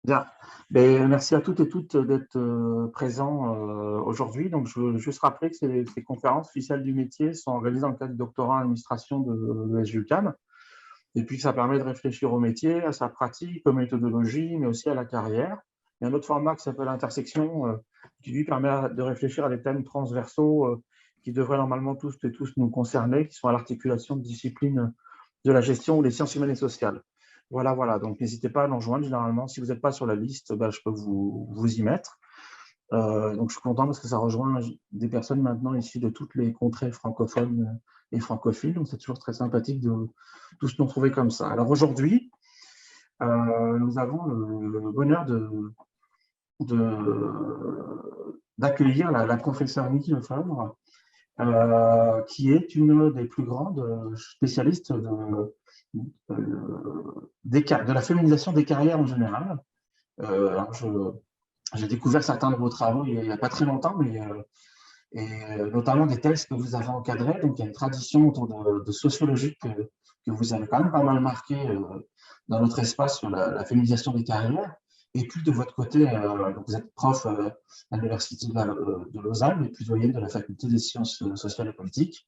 Bien. Ben, merci à toutes et toutes d'être présents aujourd'hui. Donc, je veux juste rappeler que ces conférences officielles du métier sont organisées dans le cadre du doctorat en administration de SGUCAM, et puis que ça permet de réfléchir au métier, à sa pratique, aux méthodologies, mais aussi à la carrière. Il y a un autre format qui s'appelle Intersection, qui lui permet de réfléchir à des thèmes transversaux qui devraient normalement tous et tous nous concerner, qui sont à l'articulation de disciplines de la gestion ou des sciences humaines et sociales. Voilà, voilà. Donc, n'hésitez pas à nous rejoindre. Généralement, si vous n'êtes pas sur la liste, je peux vous y mettre. Donc, je suis content parce que ça rejoint des personnes maintenant issues de toutes les contrées francophones et francophiles. Donc, c'est toujours très sympathique de tous nous trouver comme ça. Alors, aujourd'hui, nous avons le bonheur d'accueillir la professeure Niki Lefebvre, qui est une des plus grandes spécialistes de la féminisation des carrières en général. J'ai découvert certains de vos travaux il n'y a pas très longtemps, et notamment des textes que vous avez encadrés. Donc, il y a une tradition autour de sociologie que vous avez quand même pas mal marqué dans notre espace sur la féminisation des carrières. Et puis, de votre côté, vous êtes prof à l'Université de Lausanne et puis doyenne de la Faculté des sciences sociales et politiques.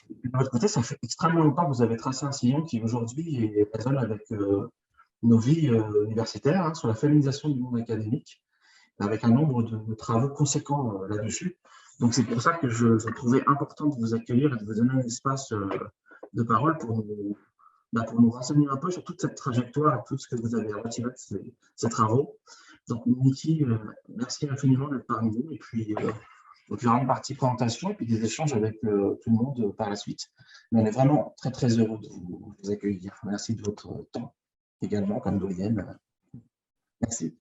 Et de votre côté, ça fait extrêmement longtemps que vous avez tracé un sillon qui aujourd'hui résonne avec nos vies universitaires, hein, sur la féminisation du monde académique, avec un nombre de travaux conséquents là-dessus. Donc, c'est pour ça que je trouvais important de vous accueillir et de vous donner un espace de parole pour nous renseigner un peu sur toute cette trajectoire et tout ce que vous avez retiré de ces travaux. Donc, Niki, merci infiniment d'être parmi nous. Et puis, il y aura une partie présentation et puis des échanges avec tout le monde par la suite. Mais on est vraiment très, très heureux de vous accueillir. Merci de votre temps également, comme doyenne. Merci.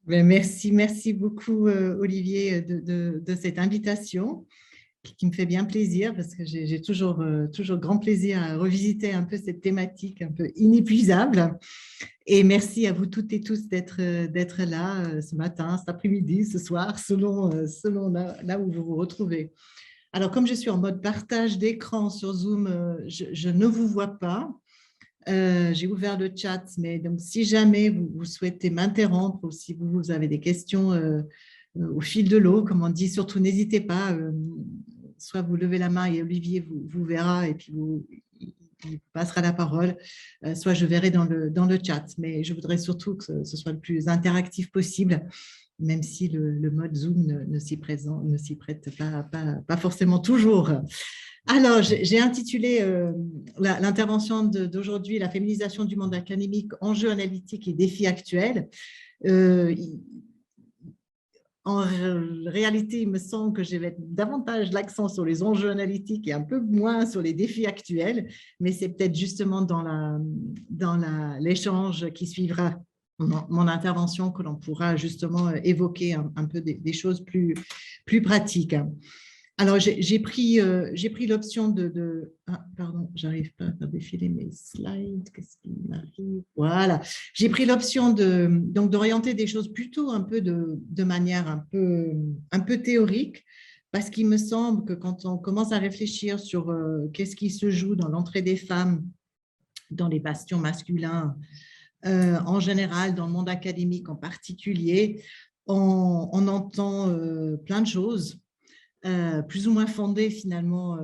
Merci beaucoup, Olivier, de cette invitation qui me fait bien plaisir parce que j'ai toujours grand plaisir à revisiter un peu cette thématique un peu inépuisable. Et merci à vous toutes et tous d'être là ce matin, cet après-midi, ce soir, selon là où vous vous retrouvez. Alors, comme je suis en mode partage d'écran sur Zoom, je ne vous vois pas. J'ai ouvert le chat, mais donc si jamais vous souhaitez m'interrompre ou si vous avez des questions au fil de l'eau, comme on dit, surtout n'hésitez pas, soit vous levez la main et Olivier vous verra et puis il passera la parole, soit je verrai dans le chat. Mais je voudrais surtout que ce soit le plus interactif possible, même si le mode Zoom ne s'y prête pas forcément toujours. Alors, j'ai intitulé l'intervention d'aujourd'hui « La féminisation du monde académique, enjeux analytiques et défis actuels ». En réalité, il me semble que je vais mettre davantage l'accent sur les enjeux analytiques et un peu moins sur les défis actuels, mais c'est peut-être justement dans l'échange qui suivra mon intervention que l'on pourra justement évoquer un peu des choses plus pratiques. Alors, j'ai pris l'option pardon, j'arrive pas à faire défiler mes slides. Qu'est-ce qui m'arrive? Voilà. J'ai pris l'option d'orienter des choses plutôt un peu de manière un peu théorique, parce qu'il me semble que quand on commence à réfléchir sur qu'est-ce qui se joue dans l'entrée des femmes dans les bastions masculins, en général, dans le monde académique en particulier, on entend plein de choses. Plus ou moins fondée finalement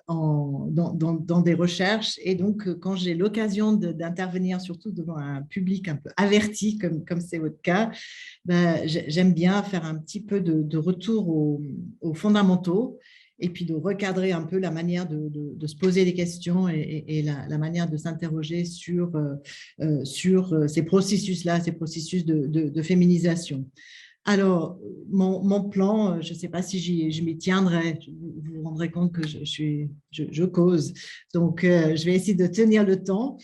dans des recherches. Et donc, quand j'ai l'occasion d'intervenir, surtout devant un public un peu averti, comme c'est votre cas, j'aime bien faire un petit peu de retour aux fondamentaux et puis de recadrer un peu la manière de se poser des questions et la manière de s'interroger sur ces processus-là, ces processus de féminisation. Alors, mon plan, je ne sais pas si je m'y tiendrai, vous vous rendrez compte que je cause, donc je vais essayer de tenir le temps.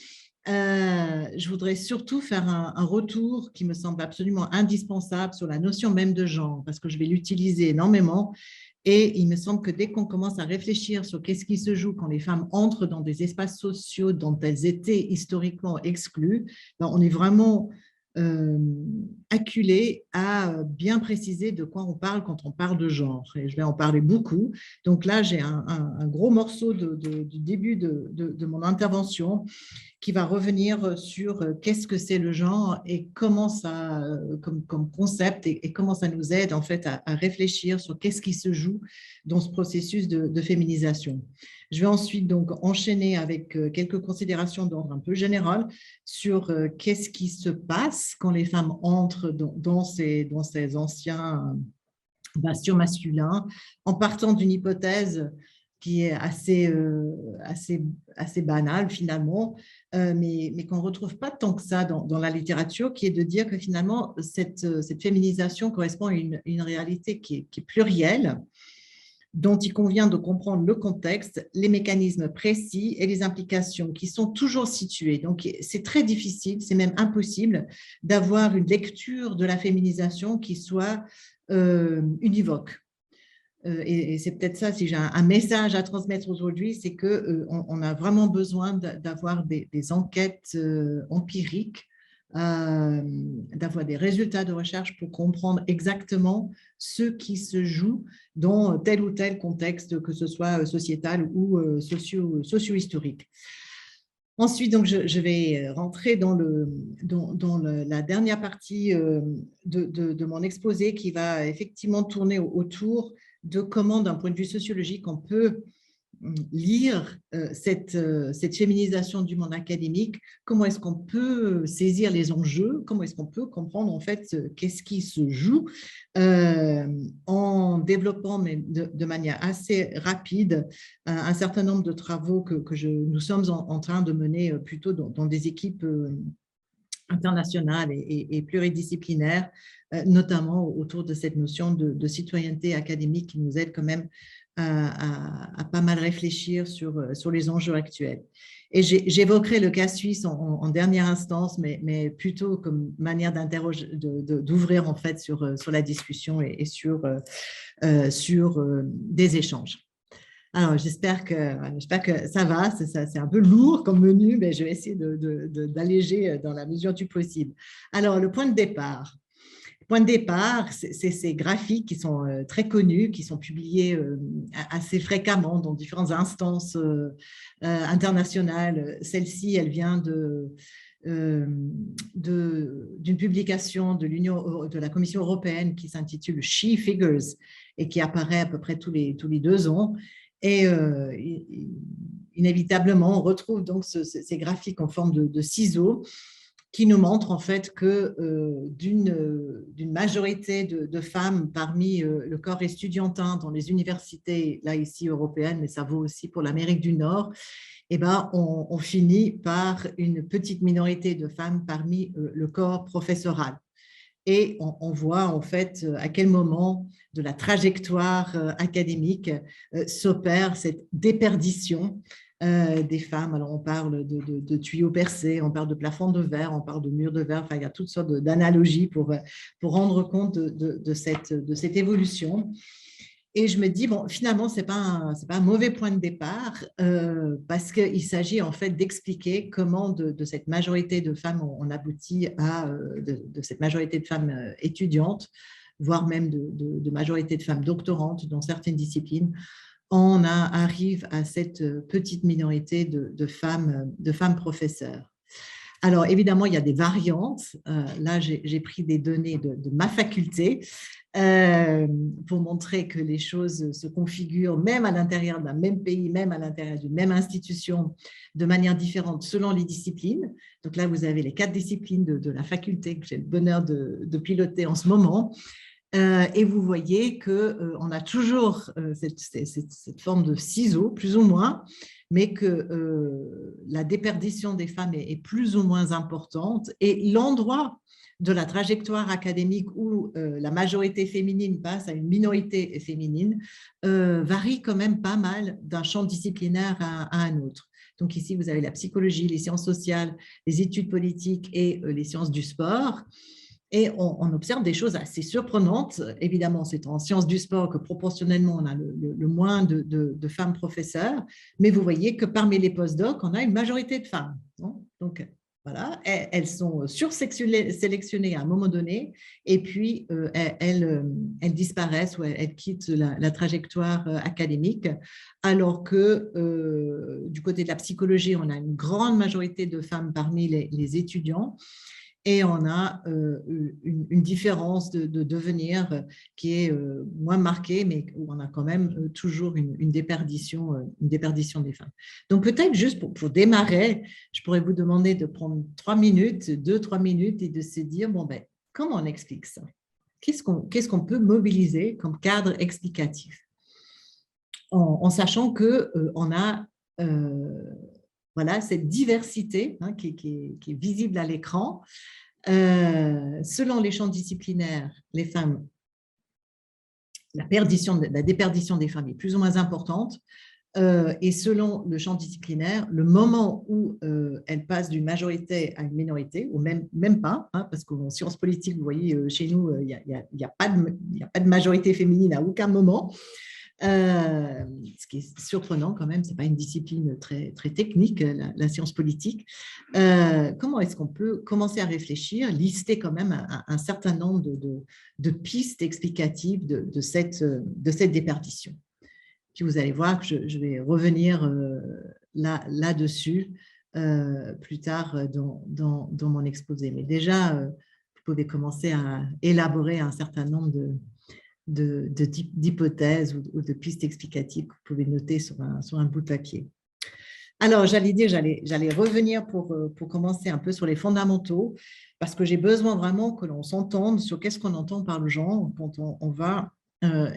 Je voudrais surtout faire un retour qui me semble absolument indispensable sur la notion même de genre, parce que je vais l'utiliser énormément. Et il me semble que dès qu'on commence à réfléchir sur qu'est-ce qui se joue quand les femmes entrent dans des espaces sociaux dont elles étaient historiquement exclues, on est vraiment acculé à bien préciser de quoi on parle quand on parle de genre. Et je vais en parler beaucoup. Donc là, j'ai un gros morceau du début de mon intervention qui va revenir sur qu'est-ce que c'est le genre et comment ça, comme concept, et comment ça nous aide en fait à réfléchir sur qu'est-ce qui se joue dans ce processus de féminisation. Je vais ensuite donc enchaîner avec quelques considérations d'ordre un peu général sur qu'est-ce qui se passe quand les femmes entrent dans ces anciens bastions masculins, en partant d'une hypothèse qui est assez banale finalement, mais qu'on ne retrouve pas tant que ça dans la littérature, qui est de dire que finalement cette féminisation correspond à une réalité qui est plurielle, dont il convient de comprendre le contexte, les mécanismes précis et les implications qui sont toujours situées. Donc, c'est très difficile, c'est même impossible d'avoir une lecture de la féminisation qui soit univoque. Et c'est peut-être ça, si j'ai un message à transmettre aujourd'hui, c'est qu'on a vraiment besoin d'avoir des enquêtes empiriques, d'avoir des résultats de recherche pour comprendre exactement ce qui se joue dans tel ou tel contexte, que ce soit sociétal ou socio-historique. Ensuite, donc, je vais rentrer dans la dernière partie de mon exposé, qui va effectivement tourner autour de comment, d'un point de vue sociologique, on peut lire cette féminisation du monde académique, comment est-ce qu'on peut saisir les enjeux, comment est-ce qu'on peut comprendre en fait qu'est-ce qui se joue, en développant, mais de manière assez rapide, un certain nombre de travaux que nous sommes en train de mener plutôt dans des équipes internationales et pluridisciplinaires, notamment autour de cette notion de citoyenneté académique qui nous aide quand même à pas mal réfléchir sur les enjeux actuels. Et j'évoquerai le cas suisse en dernière instance, mais plutôt comme manière d'ouvrir en fait sur la discussion et sur des échanges. Alors, j'espère que ça va, c'est un peu lourd comme menu, mais je vais essayer d'alléger dans la mesure du possible. Alors, le point de départ. Point de départ, c'est ces graphiques qui sont très connus, qui sont publiés assez fréquemment dans différentes instances internationales. Celle-ci, elle vient d'une publication de la Commission européenne qui s'intitule She Figures et qui apparaît à peu près tous les 2 ans. Et inévitablement, on retrouve donc ces graphiques en forme de ciseaux qui nous montrent en fait que d'une majorité de femmes parmi le corps estudiantin dans les universités, là ici européennes, mais ça vaut aussi pour l'Amérique du Nord, eh ben, on finit par une petite minorité de femmes parmi le corps professoral. Et on voit en fait à quel moment de la trajectoire académique s'opère cette déperdition des femmes. Alors on parle de tuyaux percés, on parle de plafonds de verre, on parle de murs de verre, enfin il y a toutes sortes d'analogies pour rendre compte de cette évolution. Et je me dis, bon, finalement, ce n'est pas un mauvais point de départ parce qu'il s'agit en fait d'expliquer comment de cette majorité de femmes, on aboutit à de cette majorité de femmes étudiantes, voire même de majorité de femmes doctorantes dans certaines disciplines, on arrive à cette petite minorité de femmes professeurs. Alors, évidemment, il y a des variantes. Là, j'ai pris des données de ma faculté pour montrer que les choses se configurent même à l'intérieur d'un même pays, même à l'intérieur d'une même institution, de manière différente selon les disciplines. Donc là, vous avez les 4 disciplines de la faculté que j'ai le bonheur de piloter en ce moment. Et vous voyez qu'on a toujours cette forme de ciseau, plus ou moins, mais que la déperdition des femmes est plus ou moins importante. Et l'endroit de la trajectoire académique où la majorité féminine passe à une minorité féminine varie quand même pas mal d'un champ disciplinaire à un autre. Donc ici, vous avez la psychologie, les sciences sociales, les études politiques et les sciences du sport. Et on observe des choses assez surprenantes. Évidemment, c'est en sciences du sport que proportionnellement, on a le moins de femmes professeurs. Mais vous voyez que parmi les postdocs, on a une majorité de femmes. Donc, Voilà, elles sont sursélectionnées à un moment donné et puis elles disparaissent ou elles quittent la trajectoire académique, alors que du côté de la psychologie, on a une grande majorité de femmes parmi les étudiants et on a une différence de devenir qui est moins marquée, mais où on a quand même toujours une déperdition des femmes. Donc peut-être juste pour démarrer, je pourrais vous demander de prendre 3 minutes, 2-3 minutes et de se dire, bon ben, comment on explique ça? Qu'est-ce qu'on peut mobiliser comme cadre explicatif? En sachant qu'on a voilà, cette diversité qui est visible à l'écran. Selon les champs disciplinaires, les femmes, la déperdition des femmes est plus ou moins importante. Et selon le champ disciplinaire, le moment où elles passent d'une majorité à une minorité, ou même pas, parce qu'en sciences politiques, vous voyez, chez nous, il n'y a pas de majorité féminine à aucun moment. Ce qui est surprenant quand même, ce n'est pas une discipline très, très technique, la science politique. Comment est-ce qu'on peut commencer à réfléchir, lister quand même un certain nombre de pistes explicatives de cette déperdition? Puis vous allez voir que je vais revenir là-dessus plus tard dans mon exposé. Mais déjà, vous pouvez commencer à élaborer un certain nombre d'hypothèses ou de pistes explicatives que vous pouvez noter sur un bout de papier. Alors, j'allais revenir pour commencer un peu sur les fondamentaux, parce que j'ai besoin vraiment que l'on s'entende sur qu'est-ce qu'on entend par le genre quand on va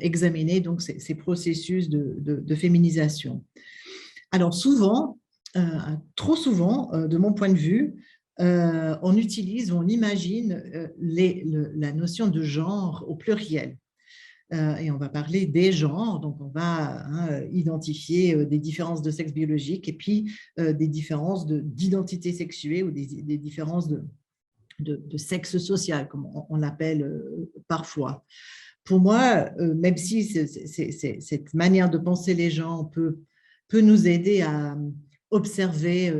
examiner donc ces processus de féminisation. Alors, souvent, trop souvent, de mon point de vue, on utilise, on imagine la notion de genre au pluriel. Et on va parler des genres, donc on va identifier des différences de sexe biologique et puis des différences d'identité sexuée ou des différences de sexe social, comme on l'appelle parfois. Pour moi, même si cette manière de penser les genres peut nous aider à observer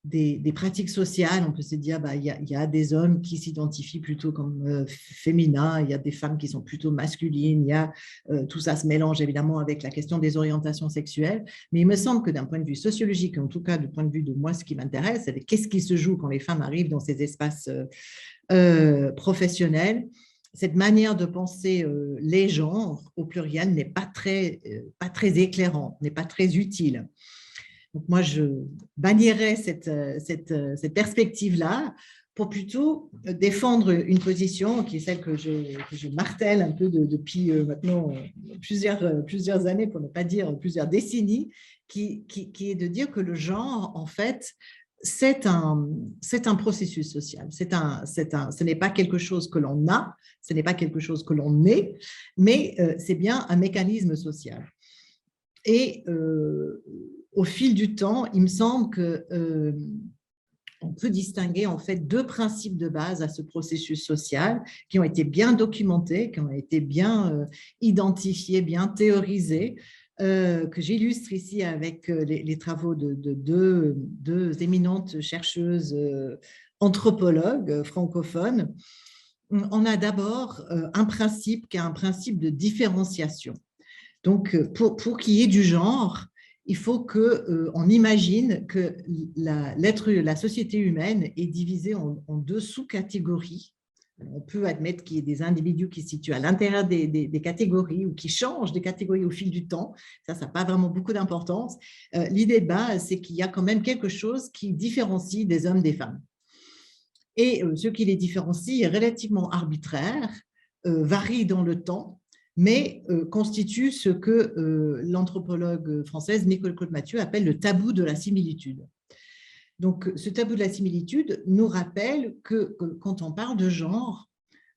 des pratiques sociales, on peut se dire il y a des hommes qui s'identifient plutôt comme féminins, il y a des femmes qui sont plutôt masculines, tout ça se mélange évidemment avec la question des orientations sexuelles, mais il me semble que d'un point de vue sociologique, en tout cas du point de vue de moi, ce qui m'intéresse, c'est qu'est-ce qui se joue quand les femmes arrivent dans ces espaces professionnels. Cette manière de penser les genres au pluriel n'est pas très éclairante, n'est pas très utile. Donc moi, je bannirais cette perspective-là pour plutôt défendre une position qui est celle que je martèle un peu depuis maintenant plusieurs années, pour ne pas dire plusieurs décennies, qui est de dire que le genre, en fait, c'est un processus social. Ce n'est pas quelque chose que l'on a, ce n'est pas quelque chose que l'on est, mais c'est bien un mécanisme social. Et au fil du temps, il me semble qu'on peut distinguer en fait 2 principes de base à ce processus social qui ont été bien documentés, qui ont été bien identifiés, bien théorisés, que j'illustre ici avec les travaux de deux éminentes chercheuses anthropologues francophones. On a d'abord un principe qui est un principe de différenciation. Donc, pour qu'il y ait du genre, il faut qu'on imagine que la société humaine est divisée en 2 sous-catégories. On peut admettre qu'il y ait des individus qui se situent à l'intérieur des catégories ou qui changent des catégories au fil du temps. Ça n'a pas vraiment beaucoup d'importance. L'idée de base, c'est qu'il y a quand même quelque chose qui différencie des hommes des femmes. Et ce qui les différencie est relativement arbitraire, varie dans le temps, mais constitue ce que l'anthropologue française Nicole Claude-Mathieu appelle le tabou de la similitude. Donc, ce tabou de la similitude nous rappelle que quand on parle de genre,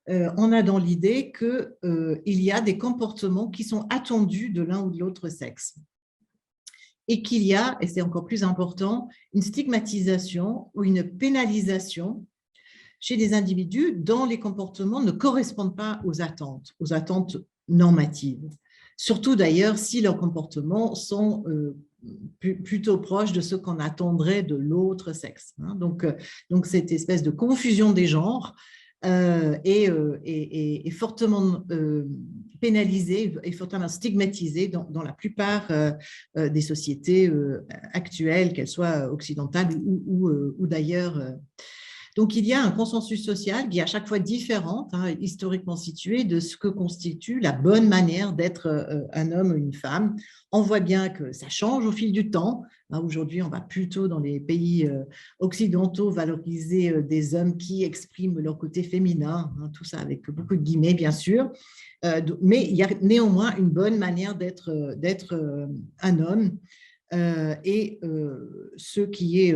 on a dans l'idée qu'il y a des comportements qui sont attendus de l'un ou de l'autre sexe. Et qu'il y a, et c'est encore plus important, une stigmatisation ou une pénalisation chez des individus dont les comportements ne correspondent pas aux attentes normatives. Surtout d'ailleurs si leurs comportements sont plutôt proche de ce qu'on attendrait de l'autre sexe. Hein. Donc, cette espèce de confusion des genres est fortement pénalisée et fortement stigmatisée dans la plupart des sociétés actuelles, qu'elles soient occidentales ou d'ailleurs. Donc, il y a un consensus social qui est à chaque fois différent, hein, historiquement situé, de ce que constitue la bonne manière d'être un homme ou une femme. On voit bien que ça change au fil du temps. Hein, aujourd'hui, on va plutôt dans les pays occidentaux valoriser des hommes qui expriment leur côté féminin, hein, tout ça avec beaucoup de guillemets, bien sûr. Mais il y a néanmoins une bonne manière d'être un homme. Et ce qui est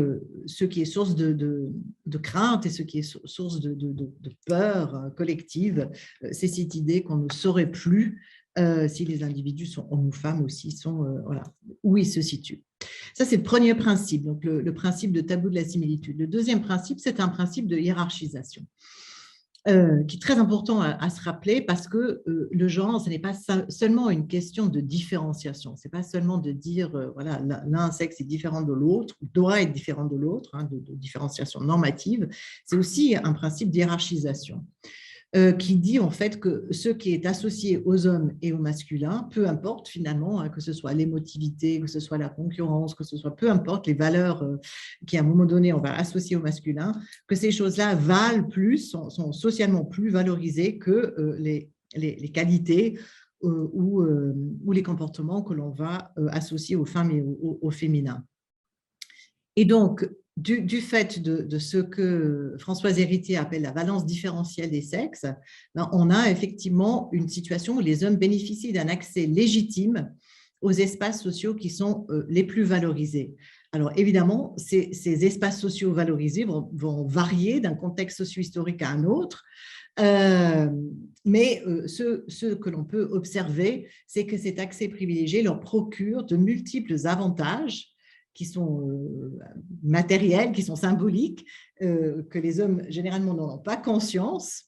source de crainte et ce qui est source de peur collective, c'est cette idée qu'on ne saurait plus si les individus sont hommes ou femmes ou s'ils sont, voilà, où ils se situent. Ça, c'est le premier principe, donc le principe de tabou de la similitude. Le deuxième principe, c'est un principe de hiérarchisation. Qui est très important à se rappeler parce que le genre, ce n'est pas seulement une question de différenciation. Ce n'est pas seulement de dire, voilà, l'un sexe est différent de l'autre, doit être différent de l'autre, hein, de différenciation normative. C'est aussi un principe d'hiérarchisation qui dit en fait que ce qui est associé aux hommes et aux masculins, peu importe finalement, hein, que ce soit l'émotivité, que ce soit la concurrence, que ce soit peu importe les valeurs qui à un moment donné on va associer au masculin, que ces choses-là valent plus, sont socialement plus valorisées que les qualités ou les comportements que l'on va associer aux femmes et au féminin. Et donc, du fait de ce que Françoise Héritier appelle la valence différentielle des sexes, ben, on a effectivement une situation où les hommes bénéficient d'un accès légitime aux espaces sociaux qui sont les plus valorisés. Alors évidemment, ces espaces sociaux valorisés vont varier d'un contexte socio-historique à un autre, mais ce que l'on peut observer, c'est que cet accès privilégié leur procure de multiples avantages qui sont matériels, qui sont symboliques, que les hommes généralement n'en ont pas conscience,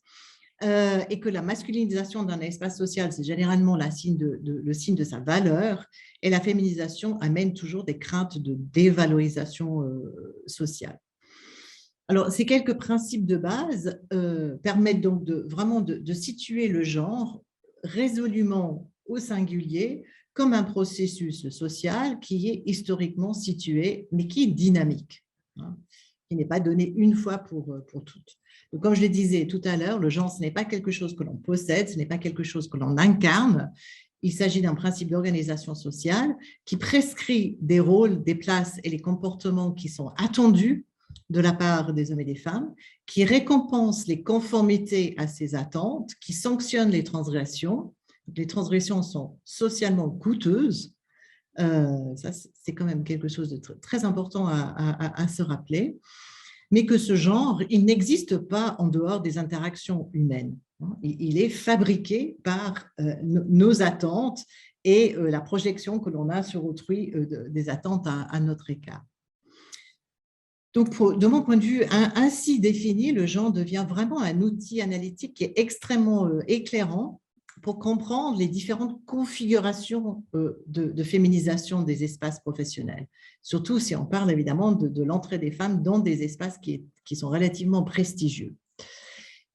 et que la masculinisation d'un espace social, c'est généralement le signe de sa valeur, et la féminisation amène toujours des craintes de dévalorisation sociale. Alors, ces quelques principes de base permettent donc vraiment de situer le genre résolument au singulier comme un processus social qui est historiquement situé, mais qui est dynamique, hein, qui n'est pas donné une fois pour toutes. Donc, comme je le disais tout à l'heure, le genre, ce n'est pas quelque chose que l'on possède, ce n'est pas quelque chose que l'on incarne. Il s'agit d'un principe d'organisation sociale qui prescrit des rôles, des places et les comportements qui sont attendus de la part des hommes et des femmes, qui récompense les conformités à ces attentes, qui sanctionne les transgressions. Les transgressions sont socialement coûteuses. Ça, c'est quand même quelque chose de très important à se rappeler. Mais que ce genre, il n'existe pas en dehors des interactions humaines. Il est fabriqué par nos attentes et la projection que l'on a sur autrui des attentes à notre égard. Donc, de mon point de vue, ainsi défini, le genre devient vraiment un outil analytique qui est extrêmement éclairant pour comprendre les différentes configurations de féminisation des espaces professionnels. Surtout si on parle évidemment de l'entrée des femmes dans des espaces qui sont relativement prestigieux.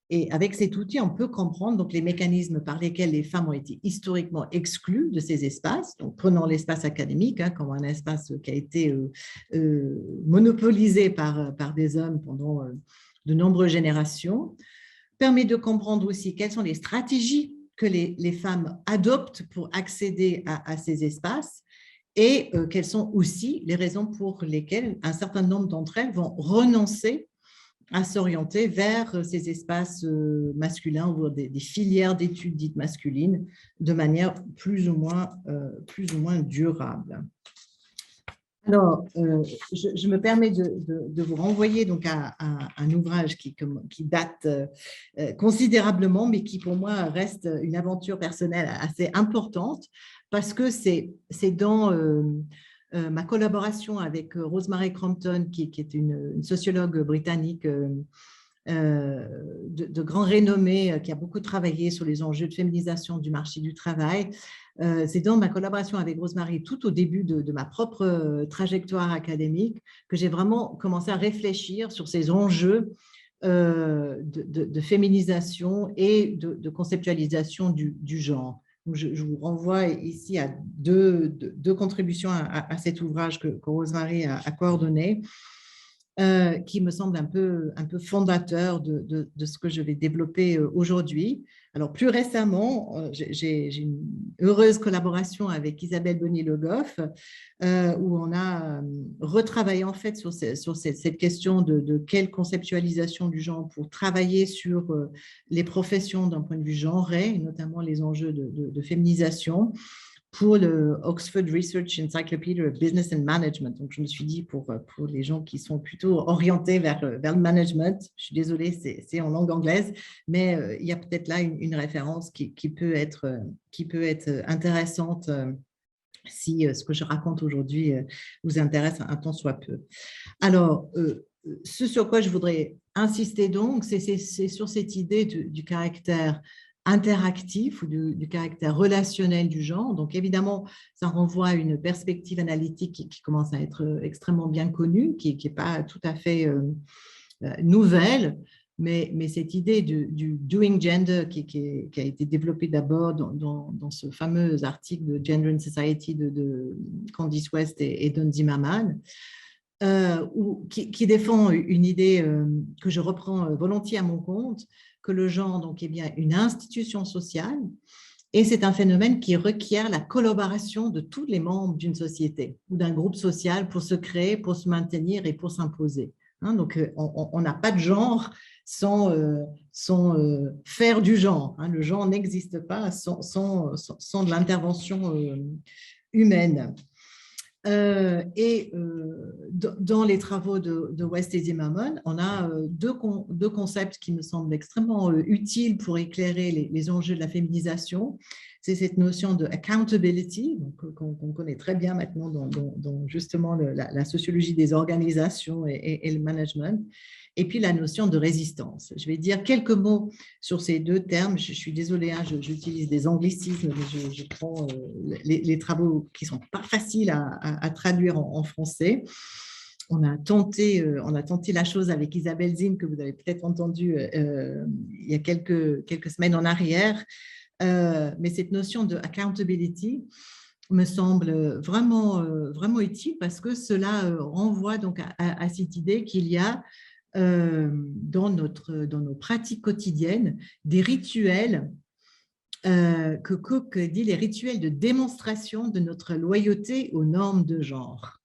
Et avec cet outil, on peut comprendre donc, les mécanismes par lesquels les femmes ont été historiquement exclues de ces espaces. Donc, prenons l'espace académique hein, comme un espace qui a été monopolisé par des hommes pendant de nombreuses générations. Permet de comprendre aussi quelles sont les stratégies que les femmes adoptent pour accéder à ces espaces et quelles sont aussi les raisons pour lesquelles un certain nombre d'entre elles vont renoncer à s'orienter vers ces espaces masculins ou des filières d'études dites masculines de manière plus ou moins durable. Alors, je me permets de vous renvoyer donc à un ouvrage qui date considérablement, mais qui pour moi reste une aventure personnelle assez importante parce que c'est dans ma collaboration avec Rosemary Crompton, qui est une sociologue britannique de grand renommée, qui a beaucoup travaillé sur les enjeux de féminisation du marché du travail. C'est dans ma collaboration avec Rosemary, tout au début de ma propre trajectoire académique, que j'ai vraiment commencé à réfléchir sur ces enjeux de féminisation et de conceptualisation du genre. Donc, je vous renvoie ici à deux contributions à cet ouvrage que Rosemary a coordonné, qui me semble un peu fondateur de ce que je vais développer aujourd'hui. Alors, plus récemment, j'ai une heureuse collaboration avec Isabelle Bonny-Le Goff, où on a retravaillé en fait sur cette question de quelle conceptualisation du genre pour travailler sur les professions d'un point de vue genré, et notamment les enjeux de féminisation, pour le Oxford Research Encyclopedia of Business and Management. Donc, je me suis dit, pour les gens qui sont plutôt orientés vers le management, je suis désolée, c'est en langue anglaise, mais il y a peut-être là une référence qui peut être intéressante si ce que je raconte aujourd'hui vous intéresse un tant soit peu. Alors, ce sur quoi je voudrais insister donc, c'est sur cette idée du caractère interactif ou du caractère relationnel du genre. Donc, évidemment, ça renvoie à une perspective analytique qui commence à être extrêmement bien connue, qui n'est pas tout à fait nouvelle, mais cette idée du doing gender qui a été développée d'abord dans ce fameux article de Gender and Society de Candice West et Don Zimmerman, qui défend une idée que je reprends volontiers à mon compte, que le genre donc, est bien une institution sociale et c'est un phénomène qui requiert la collaboration de tous les membres d'une société ou d'un groupe social pour se créer, pour se maintenir et pour s'imposer. Donc, on n'a pas de genre sans faire du genre. Le genre n'existe pas sans de l'intervention humaine. Dans les travaux de West et Zimmerman, on a deux concepts qui me semblent extrêmement utiles pour éclairer les enjeux de la féminisation. C'est cette notion de accountability, qu'on connaît très bien maintenant dans justement la sociologie des organisations et le management, et puis la notion de résistance. Je vais dire quelques mots sur ces deux termes. Je suis désolée, j'utilise des anglicismes, mais je prends les travaux qui ne sont pas faciles à traduire en français. On a tenté la chose avec Isabelle Zinn, que vous avez peut-être entendu il y a quelques semaines en arrière. Mais cette notion de accountability me semble vraiment utile parce que cela renvoie donc à cette idée qu'il y a dans nos pratiques quotidiennes des rituels que Cook dit les rituels de démonstration de notre loyauté aux normes de genre.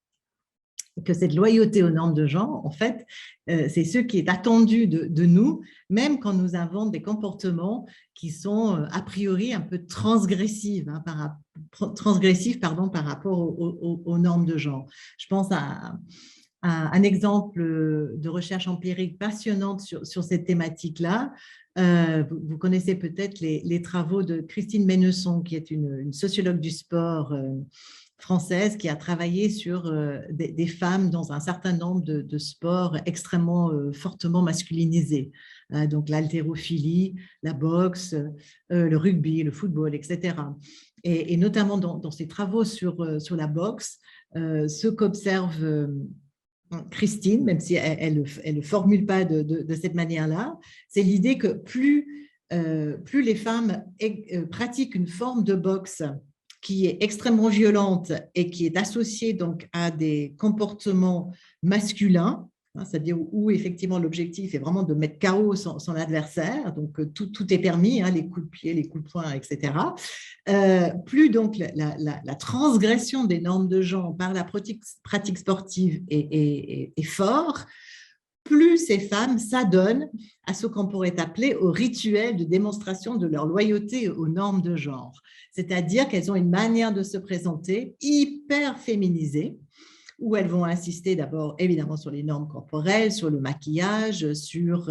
Et que cette loyauté aux normes de genre, en fait, c'est ce qui est attendu de nous, même quand nous avons des comportements qui sont a priori un peu transgressifs, par rapport aux normes de genre. Je pense à un exemple de recherche empirique passionnante sur cette thématique-là. Vous connaissez peut-être les travaux de Christine Mennesson, qui est une sociologue du sport française qui a travaillé sur des femmes dans un certain nombre de sports extrêmement fortement masculinisés. Donc l'haltérophilie, la boxe, le rugby, le football, etc. Et notamment dans ses travaux sur la boxe, ce qu'observe Christine, même si elle ne formule pas de cette manière-là, c'est l'idée que plus les femmes pratiquent une forme de boxe qui est extrêmement violente et qui est associée donc à des comportements masculins, c'est-à-dire où effectivement l'objectif est vraiment de mettre KO son adversaire, donc tout est permis, les coups de pied, les coups de poing, etc. Plus donc la transgression des normes de genre par la pratique sportive est fort, plus ces femmes s'adonnent à ce qu'on pourrait appeler au rituel de démonstration de leur loyauté aux normes de genre. C'est-à-dire qu'elles ont une manière de se présenter hyper féminisée, où elles vont insister d'abord évidemment sur les normes corporelles, sur le maquillage, sur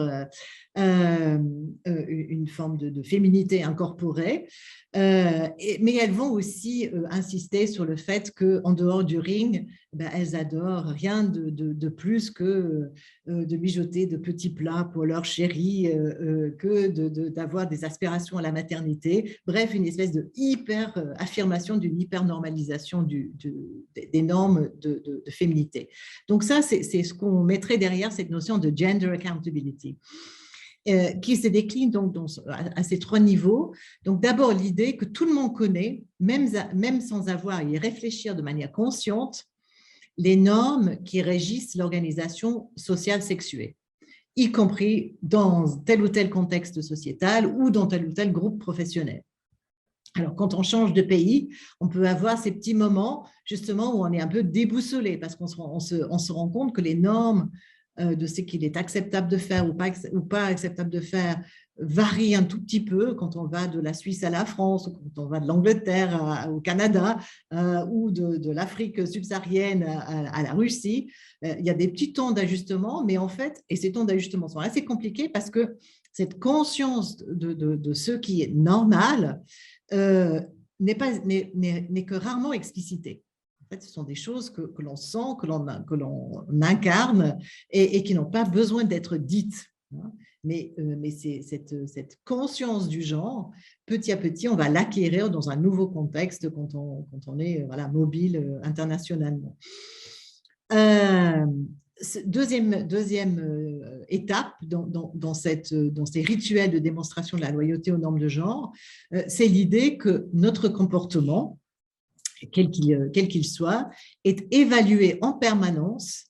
une forme de féminité incorporée, mais elles vont aussi insister sur le fait qu'en dehors du ring, elles adorent rien de plus que de mijoter de petits plats pour leur chérie, que d'avoir des aspirations à la maternité. Bref, une espèce de hyper-affirmation, d'une hyper-normalisation des normes de féminité. Donc ça, c'est ce qu'on mettrait derrière cette notion de gender accountability. Qui se décline donc à ces 3 niveaux. Donc d'abord l'idée que tout le monde connaît, même sans avoir à y réfléchir de manière consciente, les normes qui régissent l'organisation sociale sexuée, y compris dans tel ou tel contexte sociétal ou dans tel ou tel groupe professionnel. Alors, quand on change de pays, on peut avoir ces petits moments justement où on est un peu déboussolé parce qu'on se rend compte que les normes de ce qu'il est acceptable de faire ou pas acceptable de faire varie un tout petit peu quand on va de la Suisse à la France, ou quand on va de l'Angleterre au Canada, ou de l'Afrique subsaharienne à la Russie. Il y a des petits temps d'ajustement, mais en fait, et ces temps d'ajustement sont assez compliqués parce que cette conscience de ce qui est normal n'est que rarement explicitée. En fait, ce sont des choses que l'on sent, que l'on incarne et qui n'ont pas besoin d'être dites. Mais c'est cette conscience du genre, petit à petit, on va l'acquérir dans un nouveau contexte quand on est mobile internationalement. Deuxième étape dans ces rituels de démonstration de la loyauté aux normes de genre, c'est l'idée que notre comportement, quel qu'il soit, est évalué en permanence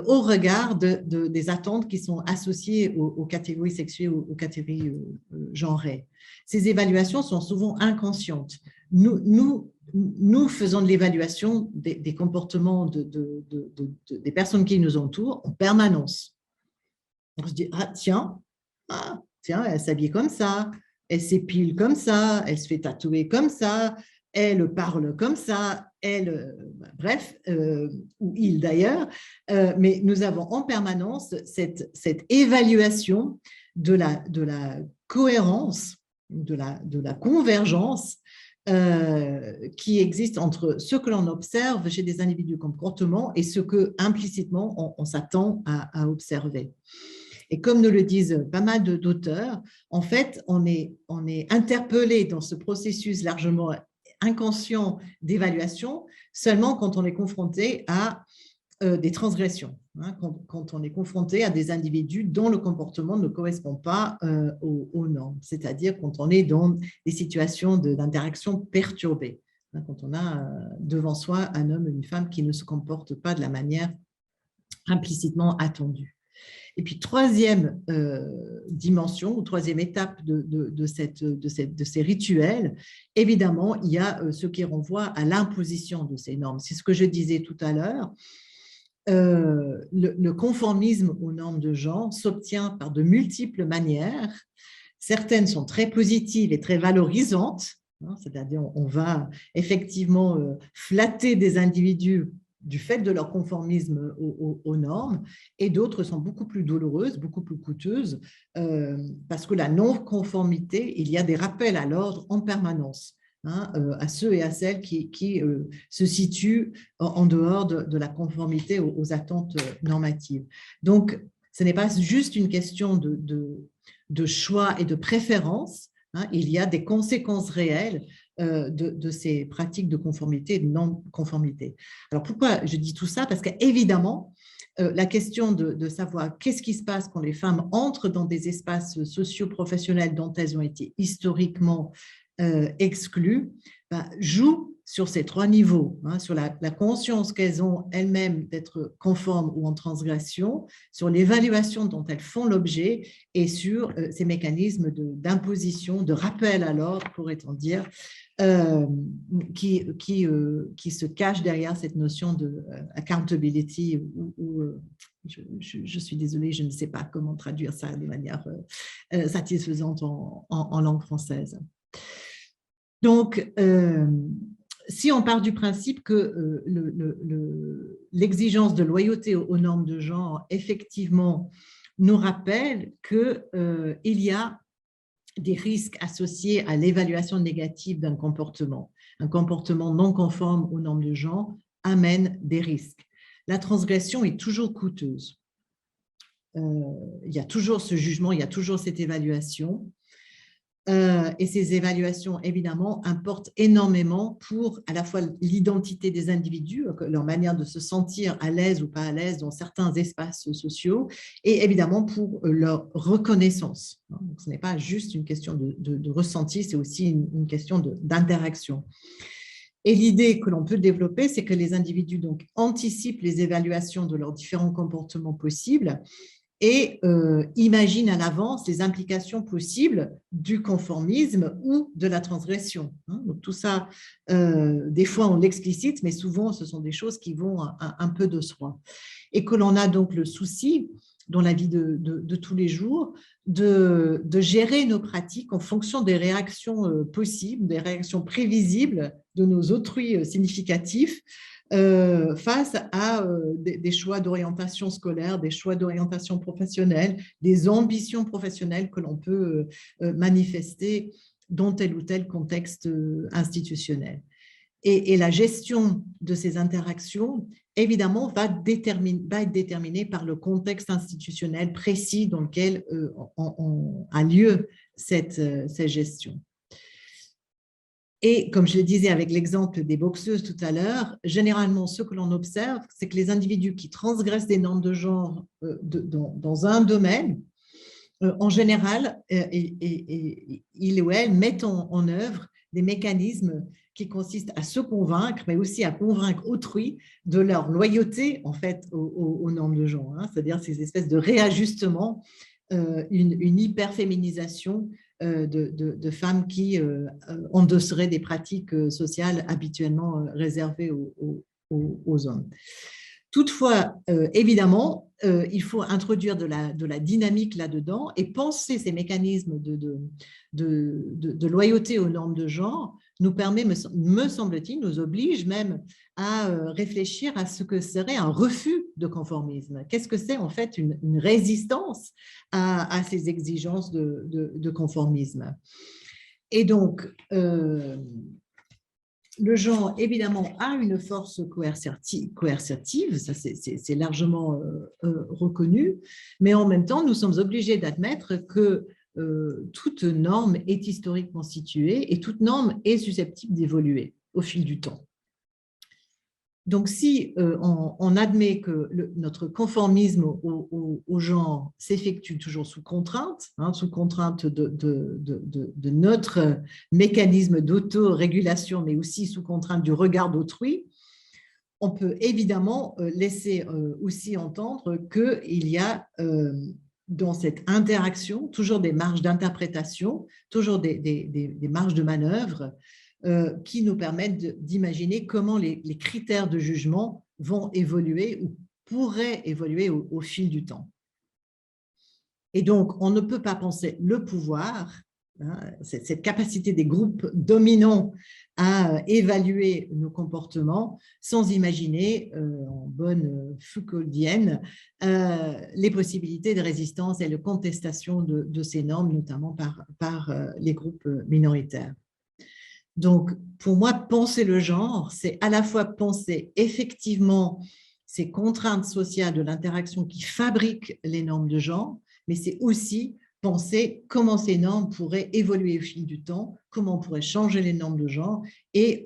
au regard des attentes qui sont associées aux catégories sexuées, aux catégories genrées. Ces évaluations sont souvent inconscientes. Nous faisons de l'évaluation des comportements des personnes qui nous entourent en permanence. On se dit, tiens, elle s'habille comme ça, elle s'épile comme ça, elle se fait tatouer comme ça, elle parle comme ça, bref, ou il d'ailleurs, mais nous avons en permanence cette évaluation de la cohérence, de la convergence qui existe entre ce que l'on observe chez des individus comme comportement et ce que implicitement on s'attend à observer. Et comme nous le disent pas mal d'auteurs, en fait, on est interpellé dans ce processus largement inconscient d'évaluation seulement quand on est confronté à des transgressions, quand on est confronté à des individus dont le comportement ne correspond pas aux normes, c'est-à-dire quand on est dans des situations d'interaction perturbées, quand on a devant soi un homme et une femme qui ne se comportent pas de la manière implicitement attendue. Et puis, troisième dimension, ou troisième étape de ces rituels, évidemment, il y a ce qui renvoie à l'imposition de ces normes. C'est ce que je disais tout à l'heure. Le conformisme aux normes de genre s'obtient par de multiples manières. Certaines sont très positives et très valorisantes, c'est-à-dire on va effectivement flatter des individus du fait de leur conformisme aux normes, et d'autres sont beaucoup plus douloureuses, beaucoup plus coûteuses, parce que la non-conformité, il y a des rappels à l'ordre en permanence, à ceux et à celles qui se situent en dehors de la conformité aux attentes normatives. Donc, ce n'est pas juste une question de choix et de préférence, il y a des conséquences réelles de ces pratiques de conformité et de non-conformité. Alors, pourquoi je dis tout ça? Parce qu'évidemment, la question de savoir qu'est-ce qui se passe quand les femmes entrent dans des espaces socio-professionnels dont elles ont été historiquement exclues, joue sur ces 3 niveaux, sur la conscience qu'elles ont elles-mêmes d'être conformes ou en transgression, sur l'évaluation dont elles font l'objet et sur ces mécanismes d'imposition, de rappel à l'ordre, pourrait-on dire, qui se cachent derrière cette notion de accountability je suis désolée, je ne sais pas comment traduire ça de manière satisfaisante en langue française. Donc, si on part du principe que l'exigence de loyauté aux normes de genre, effectivement, nous rappelle qu'il y a des risques associés à l'évaluation négative d'un comportement. Un comportement non conforme aux normes de genre amène des risques. La transgression est toujours coûteuse. Il y a toujours ce jugement, il y a toujours cette évaluation. Et ces évaluations, évidemment, importent énormément pour à la fois l'identité des individus, leur manière de se sentir à l'aise ou pas à l'aise dans certains espaces sociaux, et évidemment pour leur reconnaissance. Donc, ce n'est pas juste une question de ressenti, c'est aussi une question d'interaction. Et l'idée que l'on peut développer, c'est que les individus donc, anticipent les évaluations de leurs différents comportements possibles et imagine à l'avance les implications possibles du conformisme ou de la transgression. Donc, tout ça, des fois, on l'explicite, mais souvent, ce sont des choses qui vont un peu de soi. Et que l'on a donc le souci, dans la vie de tous les jours, de gérer nos pratiques en fonction des réactions possibles, des réactions prévisibles de nos autrui significatifs, face à des choix d'orientation scolaire, des choix d'orientation professionnelle, des ambitions professionnelles que l'on peut manifester dans tel ou tel contexte institutionnel. Et la gestion de ces interactions, évidemment, va être déterminée par le contexte institutionnel précis dans lequel a lieu cette gestion. Et comme je le disais avec l'exemple des boxeuses tout à l'heure, généralement, ce que l'on observe, c'est que les individus qui transgressent des normes de genre dans un domaine, en général, ils ou elles mettent en œuvre des mécanismes qui consistent à se convaincre, mais aussi à convaincre autrui de leur loyauté en fait aux normes de genre, c'est-à-dire ces espèces de réajustements, une hyperféminisation de femmes qui endosseraient des pratiques sociales habituellement réservées aux hommes. Toutefois, évidemment, il faut introduire de la dynamique là-dedans et penser ces mécanismes de loyauté aux normes de genre nous permet, me semble-t-il, nous oblige même à réfléchir à ce que serait un refus de conformisme. Qu'est-ce que c'est en fait une résistance à ces exigences de conformisme? Et donc, le genre, évidemment, a une force coercitive, ça c'est largement reconnu, mais en même temps, nous sommes obligés d'admettre que toute norme est historiquement située et toute norme est susceptible d'évoluer au fil du temps. Donc, si on admet que notre conformisme au genre s'effectue toujours sous contrainte, sous contrainte de notre mécanisme d'autorégulation, mais aussi sous contrainte du regard d'autrui, on peut évidemment laisser aussi entendre qu'il y a dans cette interaction toujours des marges d'interprétation, toujours des marges de manœuvre qui nous permettent d'imaginer comment les critères de jugement vont évoluer ou pourraient évoluer au fil du temps. Et donc, on ne peut pas penser le pouvoir, cette capacité des groupes dominants à évaluer nos comportements sans imaginer, en bonne Foucauldienne, les possibilités de résistance et de contestation de ces normes, notamment par les groupes minoritaires. Donc, pour moi, penser le genre, c'est à la fois penser effectivement ces contraintes sociales de l'interaction qui fabriquent les normes de genre, mais c'est aussi penser comment ces normes pourraient évoluer au fil du temps, comment on pourrait changer les normes de genre et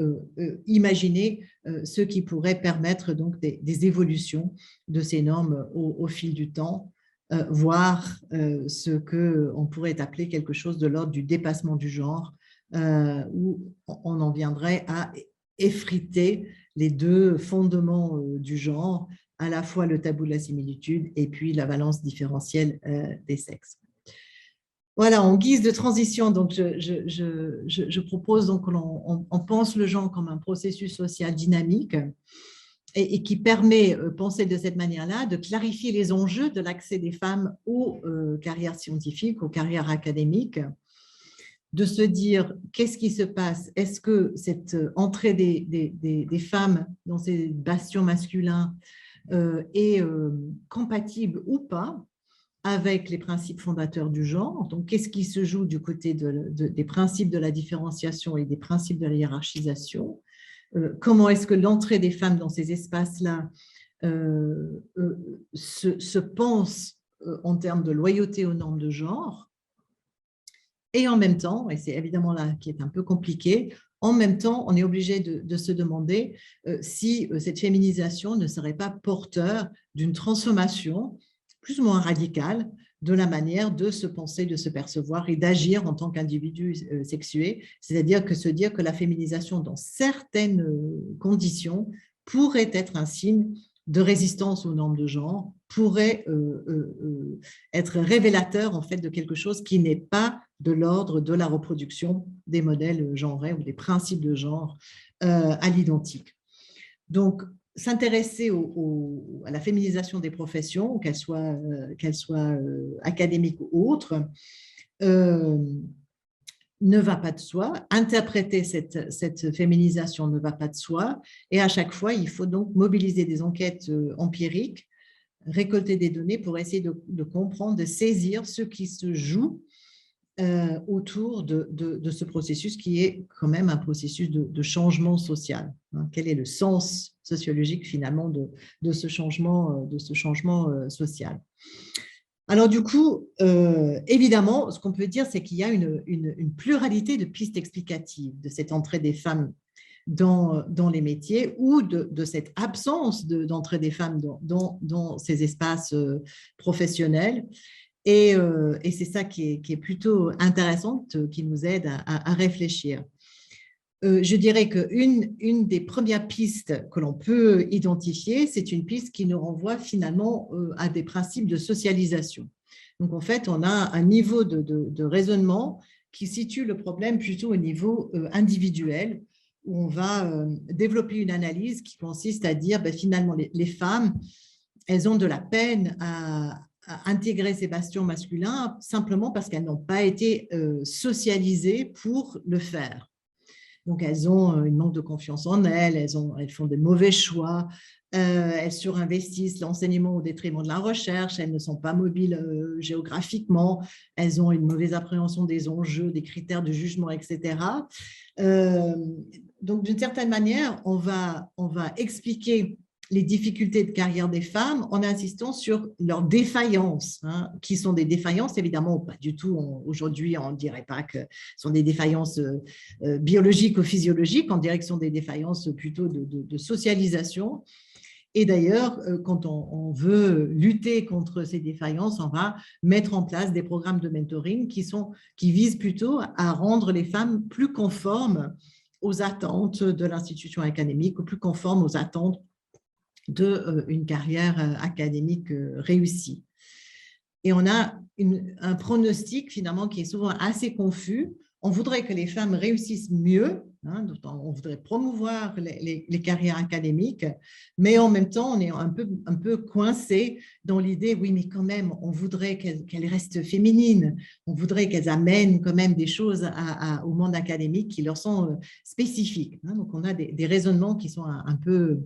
imaginer ce qui pourrait permettre donc des évolutions de ces normes au fil du temps, voire ce qu'on pourrait appeler quelque chose de l'ordre du dépassement du genre, où on en viendrait à effriter les deux fondements du genre, à la fois le tabou de la similitude et puis la valence différentielle des sexes. Voilà, en guise de transition, donc je propose donc qu'on pense le genre comme un processus social dynamique et qui permet, penser de cette manière-là, de clarifier les enjeux de l'accès des femmes aux carrières scientifiques, aux carrières académiques, de se dire qu'est-ce qui se passe, est-ce que cette entrée des femmes dans ces bastions masculins est compatible ou pas avec les principes fondateurs du genre. Donc, qu'est-ce qui se joue du côté des principes de la différenciation et des principes de la hiérarchisation? Comment est-ce que l'entrée des femmes dans ces espaces-là se pense en termes de loyauté aux normes de genre? Et en même temps, et c'est évidemment là qui est un peu compliqué, en même temps, on est obligé de se demander si cette féminisation ne serait pas porteur d'une transformation plus ou moins radicale de la manière de se penser, de se percevoir et d'agir en tant qu'individu sexué, c'est-à-dire que se dire que la féminisation, dans certaines conditions, pourrait être un signe de résistance aux normes de genre, pourrait être révélateur en fait de quelque chose qui n'est pas de l'ordre de la reproduction des modèles genrés ou des principes de genre à l'identique. Donc, s'intéresser à la féminisation des professions, qu'elles soient académiques ou autres, ne va pas de soi. Interpréter cette féminisation ne va pas de soi. Et à chaque fois, il faut donc mobiliser des enquêtes empiriques, récolter des données pour essayer de comprendre, de saisir ce qui se joue autour de ce processus qui est quand même un processus de changement social. Quel est le sens sociologique finalement de ce changement social? Alors du coup, évidemment, ce qu'on peut dire, c'est qu'il y a une pluralité de pistes explicatives de cette entrée des femmes dans les métiers ou de cette absence d'entrée des femmes dans ces espaces professionnels. Et c'est ça qui est plutôt intéressant, qui nous aide à réfléchir. Je dirais qu'une des premières pistes que l'on peut identifier, c'est une piste qui nous renvoie finalement à des principes de socialisation. Donc, en fait, on a un niveau de raisonnement qui situe le problème plutôt au niveau individuel, où on va développer une analyse qui consiste à dire finalement les femmes, elles ont de la peine à intégrer ces bastions masculins simplement parce qu'elles n'ont pas été socialisées pour le faire. Donc, elles ont un manque de confiance en elles, elles font des mauvais choix, elles surinvestissent l'enseignement au détriment de la recherche, elles ne sont pas mobiles géographiquement, elles ont une mauvaise appréhension des enjeux, des critères de jugement, etc. Donc, d'une certaine manière, on va expliquer les difficultés de carrière des femmes en insistant sur leurs défaillances, qui sont des défaillances, évidemment, pas du tout, aujourd'hui, on ne dirait pas que ce sont des défaillances biologiques ou physiologiques, on dirait que ce sont des défaillances plutôt de socialisation. Et d'ailleurs, quand on veut lutter contre ces défaillances, on va mettre en place des programmes de mentoring qui visent plutôt à rendre les femmes plus conformes aux attentes de l'institution académique, ou plus conformes aux attentes d'une carrière académique réussie. Et on a un pronostic finalement qui est souvent assez confus. On voudrait que les femmes réussissent mieux, on voudrait promouvoir les carrières académiques, mais en même temps, on est un peu coincé dans l'idée, oui, mais quand même, on voudrait qu'elles restent féminines, on voudrait qu'elles amènent quand même des choses au monde académique qui leur sont spécifiques. Donc, on a des raisonnements qui sont un peu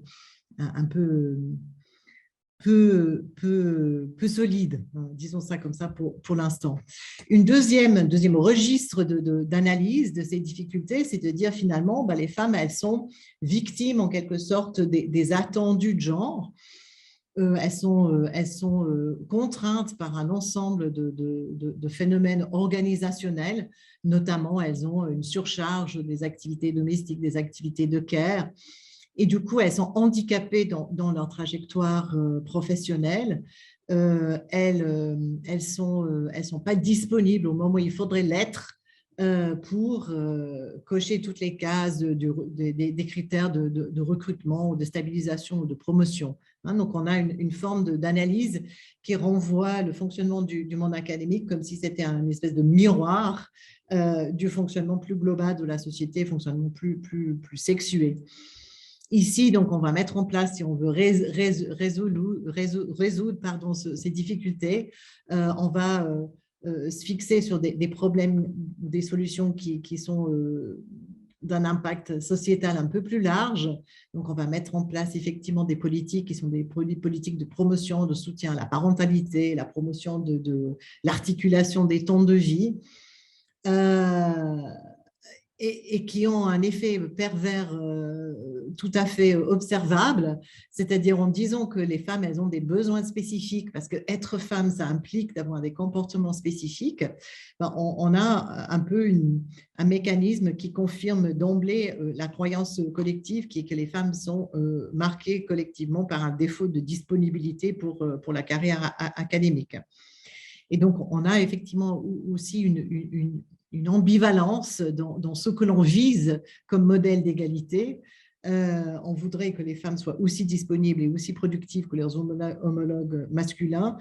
solide, disons ça comme ça pour l'instant. Un deuxième registre d'analyse de ces difficultés, c'est de dire finalement, les femmes, elles sont victimes en quelque sorte des attendus de genre. Elles sont contraintes par un ensemble de phénomènes organisationnels, notamment elles ont une surcharge des activités domestiques, des activités de care. Et du coup, elles sont handicapées dans leur trajectoire professionnelle. Elles sont pas disponibles au moment où il faudrait l'être pour cocher toutes les cases des critères de recrutement ou de stabilisation ou de promotion. Donc, on a une forme d'analyse qui renvoie le fonctionnement du monde académique comme si c'était une espèce de miroir du fonctionnement plus global de la société, fonctionnement plus sexué. Ici, donc, on va mettre en place, si on veut résoudre ces difficultés, on va se fixer sur des problèmes, des solutions qui sont d'un impact sociétal un peu plus large. Donc, on va mettre en place effectivement des politiques qui sont des politiques de promotion, de soutien à la parentalité, la promotion de l'articulation des temps de vie. Et qui ont un effet pervers tout à fait observable, c'est-à-dire en disant que les femmes, elles ont des besoins spécifiques, parce qu'être femme, ça implique d'avoir des comportements spécifiques. Ben, on a un peu un mécanisme qui confirme d'emblée la croyance collective qui est que les femmes sont marquées collectivement par un défaut de disponibilité pour la carrière académique. Et donc, on a effectivement aussi une ambivalence dans ce que l'on vise comme modèle d'égalité. On voudrait que les femmes soient aussi disponibles et aussi productives que leurs homologues masculins,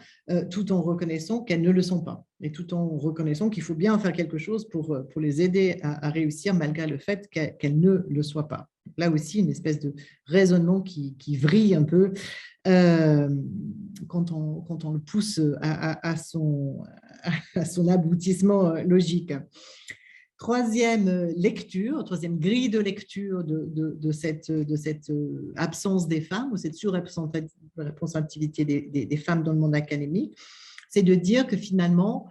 tout en reconnaissant qu'elles ne le sont pas, et tout en reconnaissant qu'il faut bien faire quelque chose pour les aider à réussir malgré le fait qu'elles ne le soient pas. Là aussi, une espèce de raisonnement qui vrille un peu quand on le pousse à son aboutissement logique. Troisième grille de lecture de cette absence des femmes, ou cette surreprésentativité des femmes dans le monde académique, c'est de dire que finalement,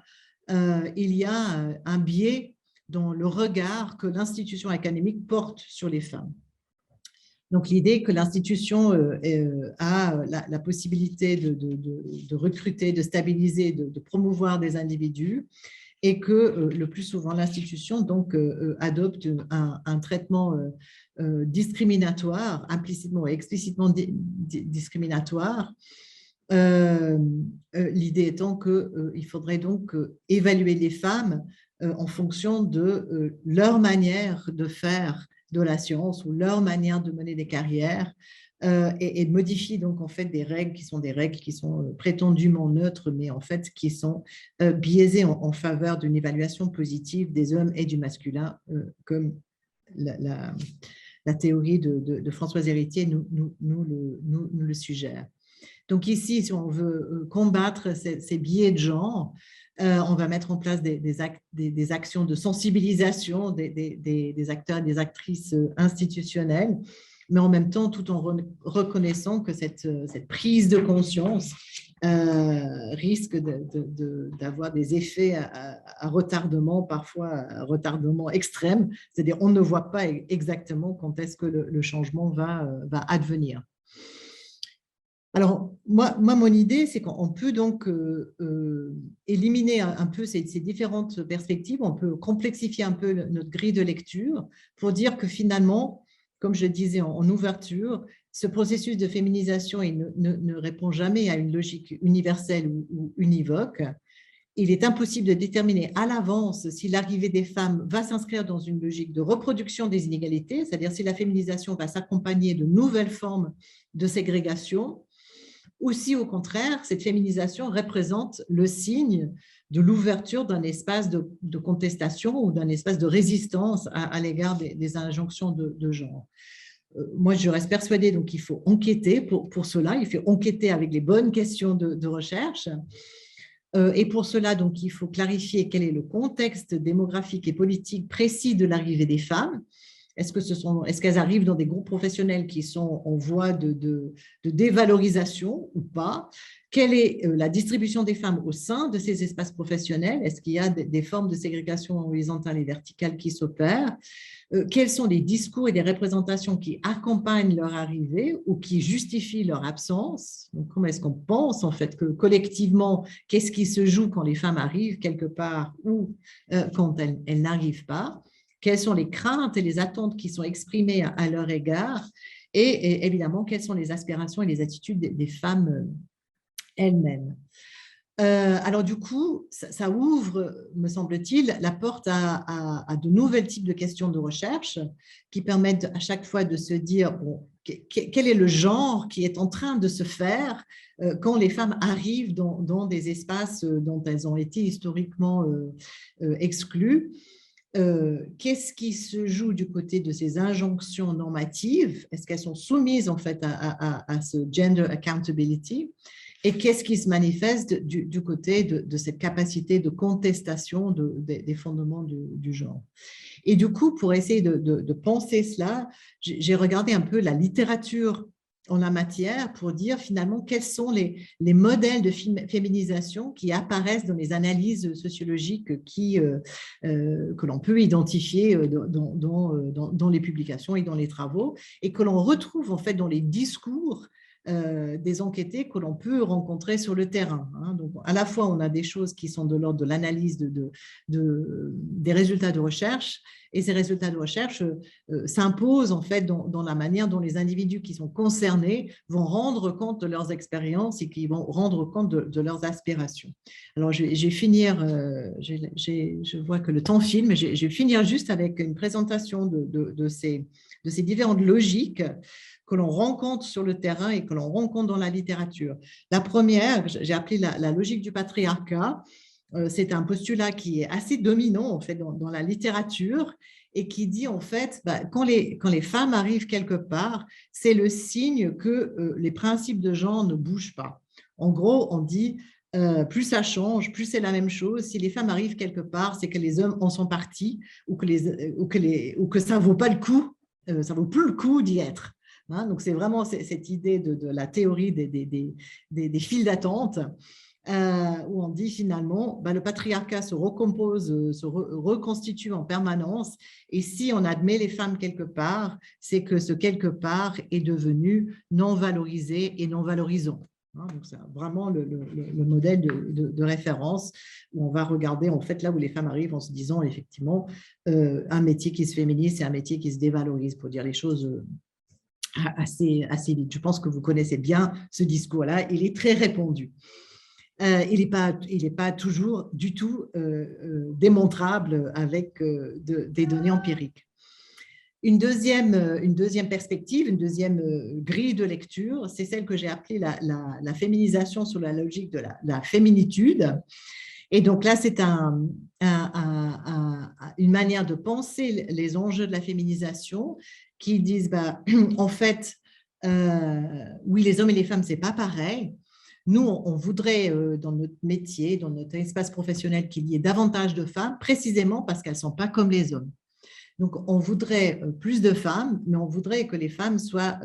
il y a un biais dans le regard que l'institution académique porte sur les femmes. Donc, l'idée que l'institution a la possibilité de recruter, de stabiliser, de promouvoir des individus, et que le plus souvent, l'institution donc adopte un traitement discriminatoire, implicitement et explicitement discriminatoire. L'idée étant qu'il faudrait donc évaluer les femmes en fonction de leur manière de faire de la science ou leur manière de mener des carrières et de modifier donc en fait des règles qui sont prétendument neutres, mais en fait qui sont biaisées en faveur d'une évaluation positive des hommes et du masculin, comme la théorie de Françoise Héritier nous le suggère. Donc ici, si on veut combattre ces biais de genre, on va mettre en place des actions de sensibilisation des acteurs et des actrices institutionnelles, mais en même temps, tout en reconnaissant que cette prise de conscience risque d'avoir des effets à retardement, parfois à retardement extrême, c'est-à-dire on ne voit pas exactement quand est-ce que le changement va advenir. Alors, moi, mon idée, c'est qu'on peut donc éliminer un peu ces différentes perspectives, on peut complexifier un peu notre grille de lecture pour dire que finalement, comme je disais en ouverture, ce processus de féminisation il ne répond jamais à une logique universelle ou univoque. Il est impossible de déterminer à l'avance si l'arrivée des femmes va s'inscrire dans une logique de reproduction des inégalités, c'est-à-dire si la féminisation va s'accompagner de nouvelles formes de ségrégation, ou si, au contraire, cette féminisation représente le signe de l'ouverture d'un espace de contestation ou d'un espace de résistance à l'égard des injonctions de genre. Moi, je reste persuadée qu'il faut enquêter pour cela, il faut enquêter avec les bonnes questions de recherche. Et pour cela, donc, il faut clarifier quel est le contexte démographique et politique précis de l'arrivée des femmes. Est-ce qu'elles arrivent dans des groupes professionnels qui sont en voie de dévalorisation ou pas? Quelle est la distribution des femmes au sein de ces espaces professionnels? Est-ce qu'il y a des formes de ségrégation horizontale et verticale qui s'opèrent? Quels sont les discours et les représentations qui accompagnent leur arrivée ou qui justifient leur absence? Donc, comment est-ce qu'on pense en fait que collectivement, qu'est-ce qui se joue quand les femmes arrivent quelque part ou quand elles n'arrivent pas? Quelles sont les craintes et les attentes qui sont exprimées à leur égard et évidemment, quelles sont les aspirations et les attitudes des femmes elles-mêmes. Alors du coup, ça ouvre, me semble-t-il, la porte à de nouvelles types de questions de recherche qui permettent à chaque fois de se dire, bon, quel est le genre qui est en train de se faire quand les femmes arrivent dans des espaces dont elles ont été historiquement exclues. Qu'est-ce qui se joue du côté de ces injonctions normatives? Est-ce qu'elles sont soumises en fait à ce gender accountability? Et qu'est-ce qui se manifeste du côté de cette capacité de contestation des fondements du genre. Et du coup, pour essayer de penser cela, j'ai regardé un peu la littérature en la matière pour dire finalement quels sont les modèles de féminisation qui apparaissent dans les analyses sociologiques que l'on peut identifier dans les publications et dans les travaux, et que l'on retrouve en fait dans les discours des enquêtés que l'on peut rencontrer sur le terrain. Donc, à la fois, on a des choses qui sont de l'ordre de l'analyse des résultats de recherche, et ces résultats de recherche s'imposent en fait dans la manière dont les individus qui sont concernés vont rendre compte de leurs expériences et qui vont rendre compte de leurs aspirations. Alors, je vais finir, je vois que le temps file, mais je vais finir juste avec une présentation de ces différentes logiques que l'on rencontre sur le terrain et que l'on rencontre dans la littérature. La première, j'ai appelé la logique du patriarcat. C'est un postulat qui est assez dominant en fait dans la littérature et qui dit en fait quand les femmes arrivent quelque part, c'est le signe que les principes de genre ne bougent pas. En gros, on dit plus ça change, plus c'est la même chose. Si les femmes arrivent quelque part, c'est que les hommes en sont partis ou que ça vaut pas le coup, ça vaut plus le coup d'y être. Donc, c'est vraiment cette idée de la théorie des files d'attente où on dit finalement le patriarcat se recompose, se reconstitue en permanence, et si on admet les femmes quelque part, c'est que ce quelque part est devenu non valorisé et non valorisant. Donc, c'est vraiment le modèle de référence où on va regarder en fait là où les femmes arrivent en se disant effectivement un métier qui se féminise, c'est un métier qui se dévalorise, pour dire les choses assez vite. Je pense que vous connaissez bien ce discours-là, il est très répandu. Il n'est pas toujours du tout démontrable avec des données empiriques. Une deuxième perspective, une deuxième grille de lecture, c'est celle que j'ai appelée la féminisation sur la logique de la féminitude. Et donc là, c'est une manière de penser les enjeux de la féminisation qui disent, en fait, oui, les hommes et les femmes, ce n'est pas pareil. Nous, on voudrait, dans notre métier, dans notre espace professionnel, qu'il y ait davantage de femmes, précisément parce qu'elles ne sont pas comme les hommes. Donc, on voudrait plus de femmes, mais on voudrait que les femmes soient,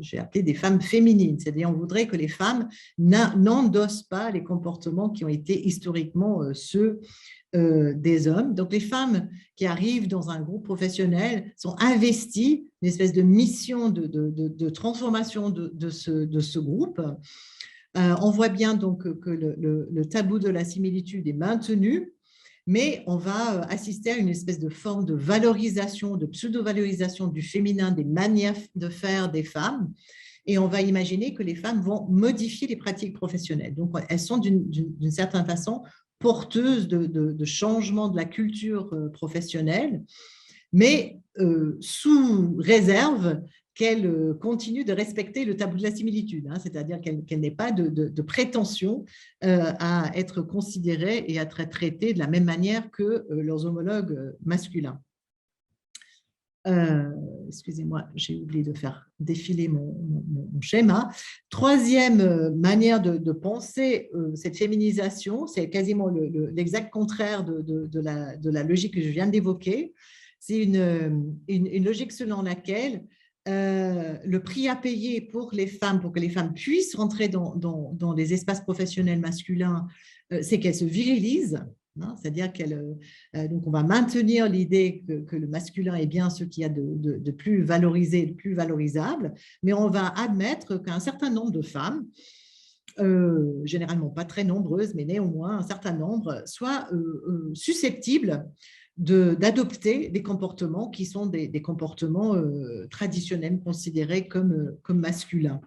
j'ai appelé des femmes féminines, c'est-à-dire on voudrait que les femmes n'endossent pas les comportements qui ont été historiquement ceux des hommes. Donc, les femmes qui arrivent dans un groupe professionnel sont investies d'une espèce de mission de transformation de ce groupe. On voit bien donc que le tabou de la similitude est maintenu, mais on va assister à une espèce de forme de valorisation, de pseudo-valorisation du féminin, des manières de faire des femmes, et on va imaginer que les femmes vont modifier les pratiques professionnelles. Donc, elles sont d'une certaine façon porteuses de changement de la culture professionnelle, mais sous réserve qu'elle continue de respecter le tabou de la similitude, c'est-à-dire qu'elle n'ait pas de prétention à être considérée et à être traitée de la même manière que leurs homologues masculins. Excusez-moi, j'ai oublié de faire défiler mon schéma. Troisième manière de penser cette féminisation, c'est quasiment l'exact contraire de la logique que je viens d'évoquer. C'est une logique selon laquelle le prix à payer pour les femmes, pour que les femmes puissent rentrer dans les espaces professionnels masculins, c'est qu'elles se virilisent. C'est-à-dire donc on va maintenir l'idée que le masculin est bien ce qu'il y a de plus valorisé, de plus valorisable, mais on va admettre qu'un certain nombre de femmes, généralement pas très nombreuses, mais néanmoins un certain nombre, soient susceptibles d'adopter des comportements qui sont des comportements traditionnels considérés comme masculins.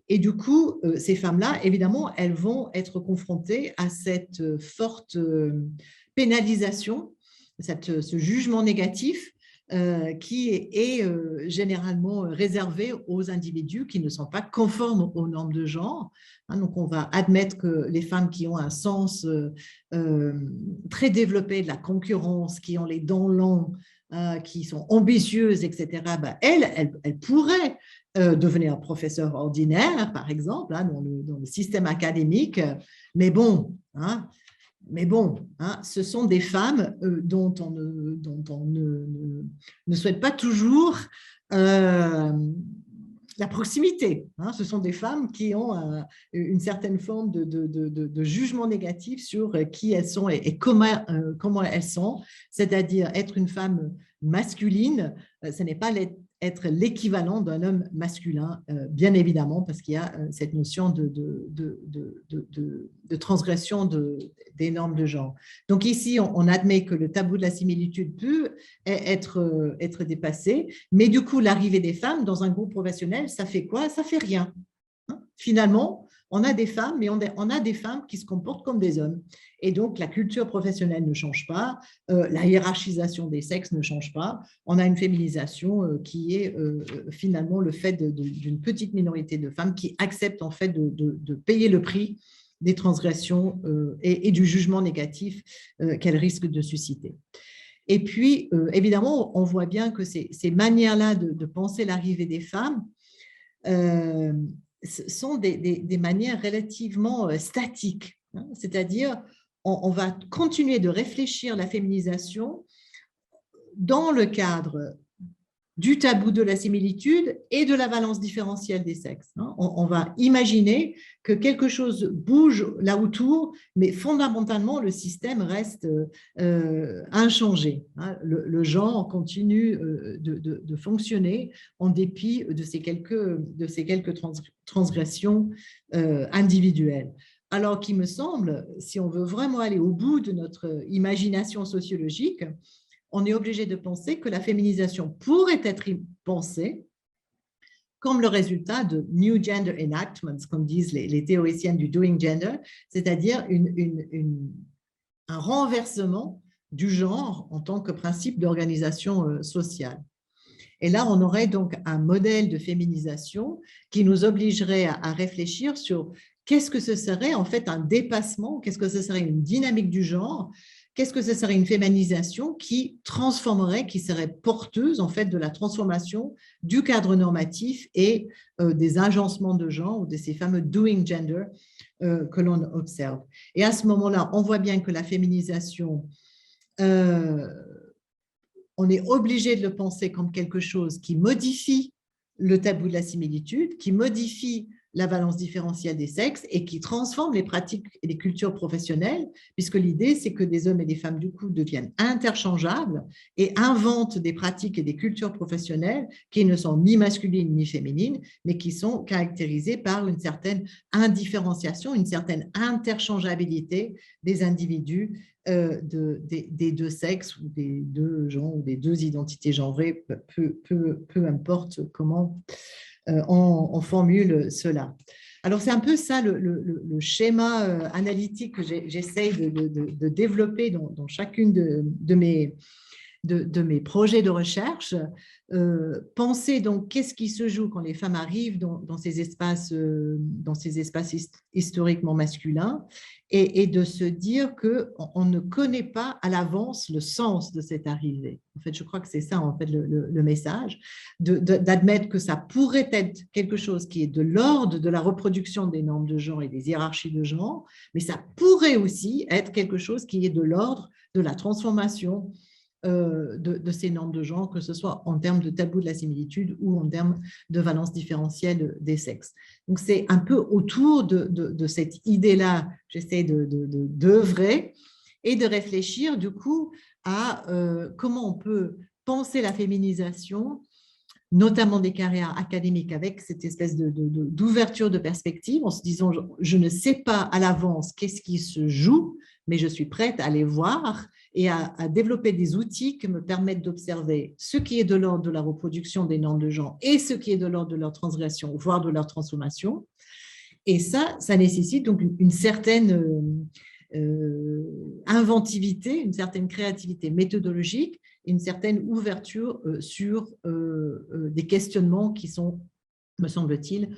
Et du coup, ces femmes-là, évidemment, elles vont être confrontées à cette forte pénalisation, ce jugement négatif qui est généralement réservé aux individus qui ne sont pas conformes aux normes de genre. Donc, on va admettre que les femmes qui ont un sens très développé de la concurrence, qui ont les dents longs, qui sont ambitieuses, etc., ben, elles pourraient devenir professeur ordinaire, par exemple, hein, dans le système académique. Mais bon, hein, ce sont des femmes dont on ne souhaite pas toujours la proximité. Hein. Ce sont des femmes qui ont une certaine forme de jugement négatif sur qui elles sont et comment elles sont, c'est-à-dire être une femme masculine, ce n'est pas être l'équivalent d'un homme masculin, bien évidemment, parce qu'il y a cette notion de transgression des normes de genre. Donc ici, on admet que le tabou de la similitude peut être dépassé, mais du coup, l'arrivée des femmes dans un groupe professionnel, ça fait quoi? Ça fait rien. Hein. Finalement, on a des femmes, mais on a des femmes qui se comportent comme des hommes. Et donc, la culture professionnelle ne change pas, la hiérarchisation des sexes ne change pas. On a une féminisation qui est finalement le fait d'une petite minorité de femmes qui acceptent en fait de payer le prix des transgressions et du jugement négatif qu'elles risquent de susciter. Et puis, évidemment, on voit bien que ces manières-là de penser l'arrivée des femmes sont des manières relativement statiques, hein, c'est-à-dire on va continuer de réfléchir la féminisation dans le cadre du tabou de la similitude et de la valence différentielle des sexes. On va imaginer que quelque chose bouge là autour, mais fondamentalement, le système reste inchangé. Le genre continue de fonctionner en dépit de ces quelques transgressions individuelles. Alors qu'il me semble, si on veut vraiment aller au bout de notre imagination sociologique, on est obligé de penser que la féminisation pourrait être pensée comme le résultat de New Gender Enactments, comme disent les théoriciennes du Doing Gender, c'est-à-dire un renversement du genre en tant que principe d'organisation sociale. Et là, on aurait donc un modèle de féminisation qui nous obligerait à réfléchir sur qu'est-ce que ce serait en fait un dépassement, qu'est-ce que ce serait une dynamique du genre, qu'est-ce que ce serait une féminisation qui transformerait, qui serait porteuse en fait de la transformation du cadre normatif et des agencements de genre ou de ces fameux doing gender que l'on observe. Et à ce moment-là, on voit bien que la féminisation, on est obligé de le penser comme quelque chose qui modifie le tabou de la similitude, qui modifie la valence différentielle des sexes et qui transforme les pratiques et les cultures professionnelles, puisque l'idée, c'est que des hommes et des femmes, du coup, deviennent interchangeables et inventent des pratiques et des cultures professionnelles qui ne sont ni masculines ni féminines, mais qui sont caractérisées par une certaine indifférenciation, une certaine interchangeabilité des individus des deux sexes ou des deux genres ou des deux identités genrées, peu importe comment on formule cela. Alors, c'est un peu ça le schéma analytique que j'essaye de développer dans chacune de mes projets de recherche. Penser donc qu'est-ce qui se joue quand les femmes arrivent dans ces espaces historiquement masculins et de se dire qu'on ne connaît pas à l'avance le sens de cette arrivée. En fait, je crois que c'est ça en fait le message, d'admettre que ça pourrait être quelque chose qui est de l'ordre de la reproduction des normes de genre et des hiérarchies de genre, mais ça pourrait aussi être quelque chose qui est de l'ordre de la transformation de ces normes de genre, que ce soit en termes de tabou de la similitude ou en termes de valence différentielle des sexes. Donc, c'est un peu autour de cette idée-là, j'essaie d'œuvrer et de réfléchir du coup à comment on peut penser la féminisation, notamment des carrières académiques, avec cette espèce d'ouverture de perspective, en se disant, je ne sais pas à l'avance qu'est-ce qui se joue, mais je suis prête à aller voir et à développer des outils qui me permettent d'observer ce qui est de l'ordre de la reproduction des normes de genre et ce qui est de l'ordre de leur transgression, voire de leur transformation. Et ça nécessite donc une certaine inventivité, une certaine créativité méthodologique, une certaine ouverture sur des questionnements qui sont, me semble-t-il,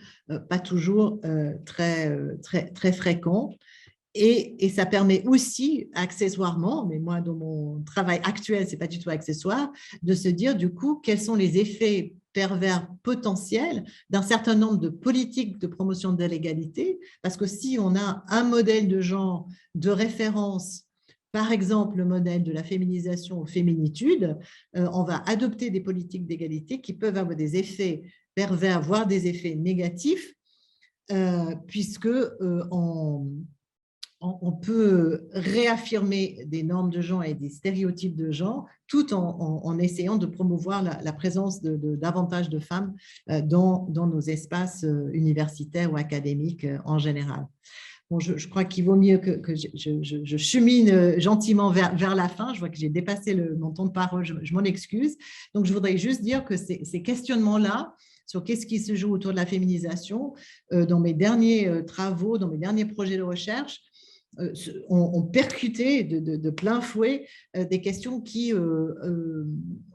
pas toujours très fréquents. Et ça permet aussi, accessoirement, mais moi, dans mon travail actuel, ce n'est pas du tout accessoire, de se dire, du coup, quels sont les effets pervers potentiels d'un certain nombre de politiques de promotion de l'égalité, parce que si on a un modèle de genre de référence, par exemple le modèle de la féminisation ou féminitude, on va adopter des politiques d'égalité qui peuvent avoir des effets pervers, voire des effets négatifs, puisque on peut réaffirmer des normes de genre et des stéréotypes de genre tout en essayant de promouvoir la présence de davantage de femmes dans nos espaces universitaires ou académiques en général. Bon, je crois qu'il vaut mieux que je chemine gentiment vers la fin. Je vois que j'ai dépassé mon temps de parole, je m'en excuse. Donc, je voudrais juste dire que ces questionnements-là, sur qu'est-ce qui se joue autour de la féminisation, dans mes derniers travaux, dans mes derniers projets de recherche, ont percuté de plein fouet des questions qui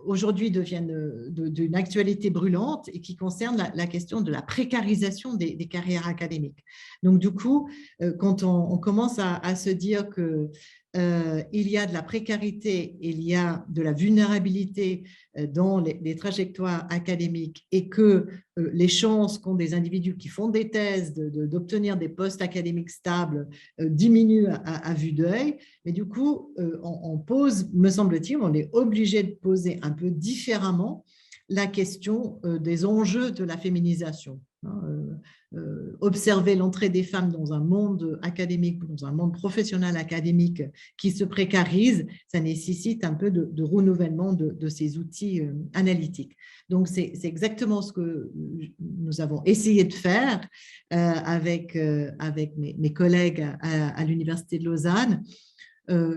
aujourd'hui deviennent d'une actualité brûlante et qui concernent la question de la précarisation des carrières académiques. Donc du coup, quand on commence à se dire que il y a de la précarité, il y a de la vulnérabilité dans les trajectoires académiques et que les chances qu'ont des individus qui font des thèses d'obtenir des postes académiques stables diminuent à vue d'œil. Mais du coup, on pose, me semble-t-il, on est obligé de poser un peu différemment la question des enjeux de la féminisation. Observer l'entrée des femmes dans un monde académique, dans un monde professionnel académique qui se précarise, ça nécessite un peu de renouvellement de ces outils analytiques. Donc, c'est exactement ce que nous avons essayé de faire avec mes collègues à l'Université de Lausanne,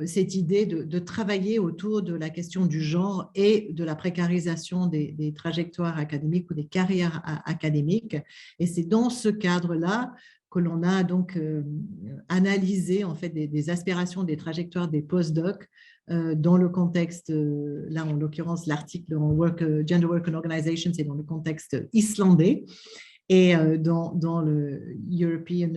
cette idée de travailler autour de la question du genre et de la précarisation des trajectoires académiques ou des carrières académiques. Et c'est dans ce cadre-là que l'on a donc analysé en fait des aspirations, des trajectoires des postdocs dans le contexte, là en l'occurrence l'article en Gender Work and Organization, c'est dans le contexte islandais. Et dans le European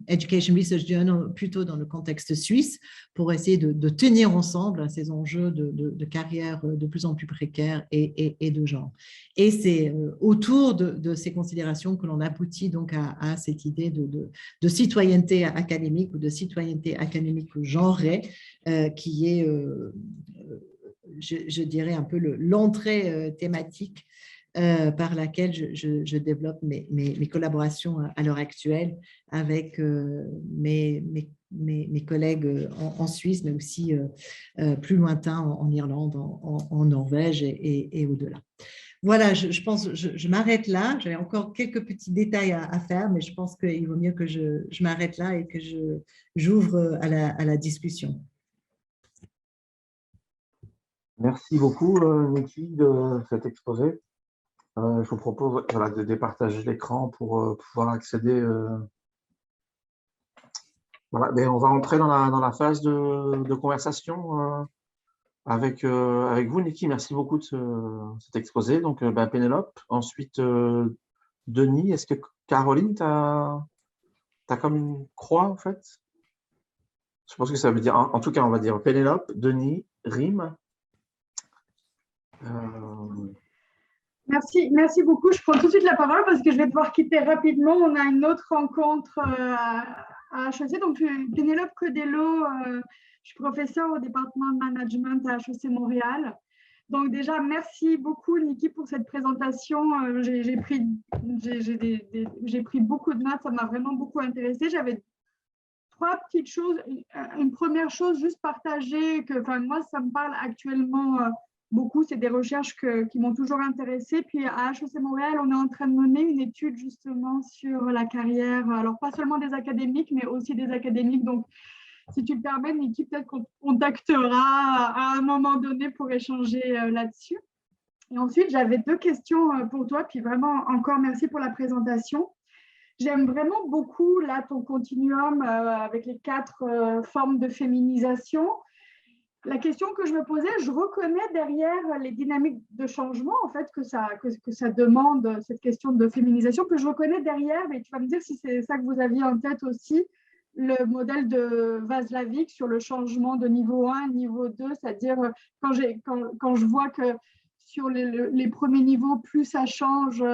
Education Research Journal, plutôt dans le contexte suisse, pour essayer de tenir ensemble ces enjeux de carrière de plus en plus précaires et de genre. Et c'est autour de ces considérations que l'on aboutit donc à cette idée de citoyenneté académique ou de citoyenneté académique genrée, qui est, je dirais, un peu l'entrée thématique par laquelle je développe mes collaborations à l'heure actuelle avec mes collègues en Suisse, mais aussi plus lointain en Irlande, en Norvège et au-delà. Voilà, je pense, je m'arrête là. J'avais encore quelques petits détails à faire, mais je pense qu'il vaut mieux que je m'arrête là et que j'ouvre à la discussion. Merci beaucoup, Niki, de cet exposé. Je vous propose voilà, de départager l'écran pour pouvoir accéder. Voilà, mais on va entrer dans la phase de conversation avec vous, Niki. Merci beaucoup de cet exposé. Donc, Pénélope. Ensuite, Denis. Est-ce que Caroline, tu as comme une croix, en fait? Je pense que ça veut dire, en tout cas, on va dire Pénélope, Denis, Rim. Merci beaucoup. Je prends tout de suite la parole parce que je vais devoir quitter rapidement. On a une autre rencontre à HEC. Donc, Pénélope Codello, je suis professeure au département de management à HEC Montréal. Donc, déjà, merci beaucoup, Niki, pour cette présentation. J'ai pris beaucoup de notes. Ça m'a vraiment beaucoup intéressée. J'avais trois petites choses. Une première chose, juste partager que moi, ça me parle actuellement beaucoup, c'est des recherches qui m'ont toujours intéressée. Puis à HEC Montréal, on est en train de mener une étude justement sur la carrière, alors pas seulement des académiques, mais aussi des académiques. Donc, si tu le permets, Niki, peut-être qu'on contactera à un moment donné pour échanger là-dessus. Et ensuite, j'avais deux questions pour toi, puis vraiment encore merci pour la présentation. J'aime vraiment beaucoup là ton continuum avec les 4 formes de féminisation. La question que je me posais, je reconnais derrière les dynamiques de changement en fait que ça demande, cette question de féminisation, que je reconnais derrière, mais tu vas me dire si c'est ça que vous aviez en tête aussi, le modèle de Václavic sur le changement de niveau 1, niveau 2, c'est-à-dire quand je vois que sur les premiers niveaux, plus ça change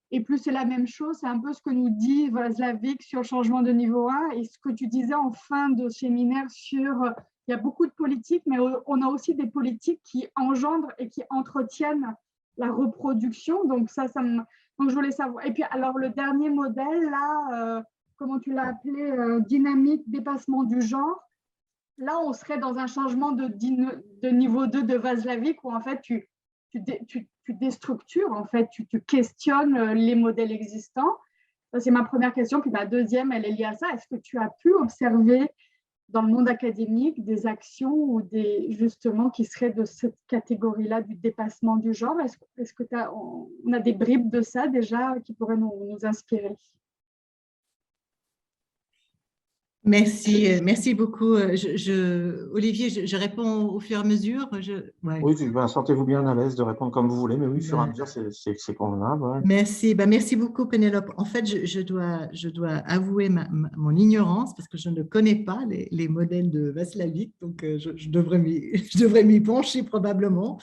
et plus c'est la même chose, c'est un peu ce que nous dit Václavic sur le changement de niveau 1 et ce que tu disais en fin de séminaire sur, il y a beaucoup de politiques, mais on a aussi des politiques qui engendrent et qui entretiennent la reproduction, donc donc je voulais savoir. Et puis alors le dernier modèle là, comment tu l'as appelé, dynamique dépassement du genre. Là, on serait dans un changement de niveau 2 de Václavic où en fait, tu déstructures, en fait, tu questionnes les modèles existants. Ça, c'est ma première question. Puis ma deuxième, elle est liée à ça. Est-ce que tu as pu observer dans le monde académique des actions ou justement qui seraient de cette catégorie-là du dépassement du genre? Est-ce que on a des bribes de ça déjà qui pourraient nous inspirer? Merci beaucoup. Olivier, je réponds au fur et à mesure. Ouais. Oui, sentez-vous bien à l'aise de répondre comme vous voulez, mais oui, au fur et à mesure, c'est convenable. Ouais. Merci beaucoup, Pénélope. En fait, je dois avouer mon ignorance parce que je ne connais pas les modèles de Václavic, donc je devrais m'y pencher probablement.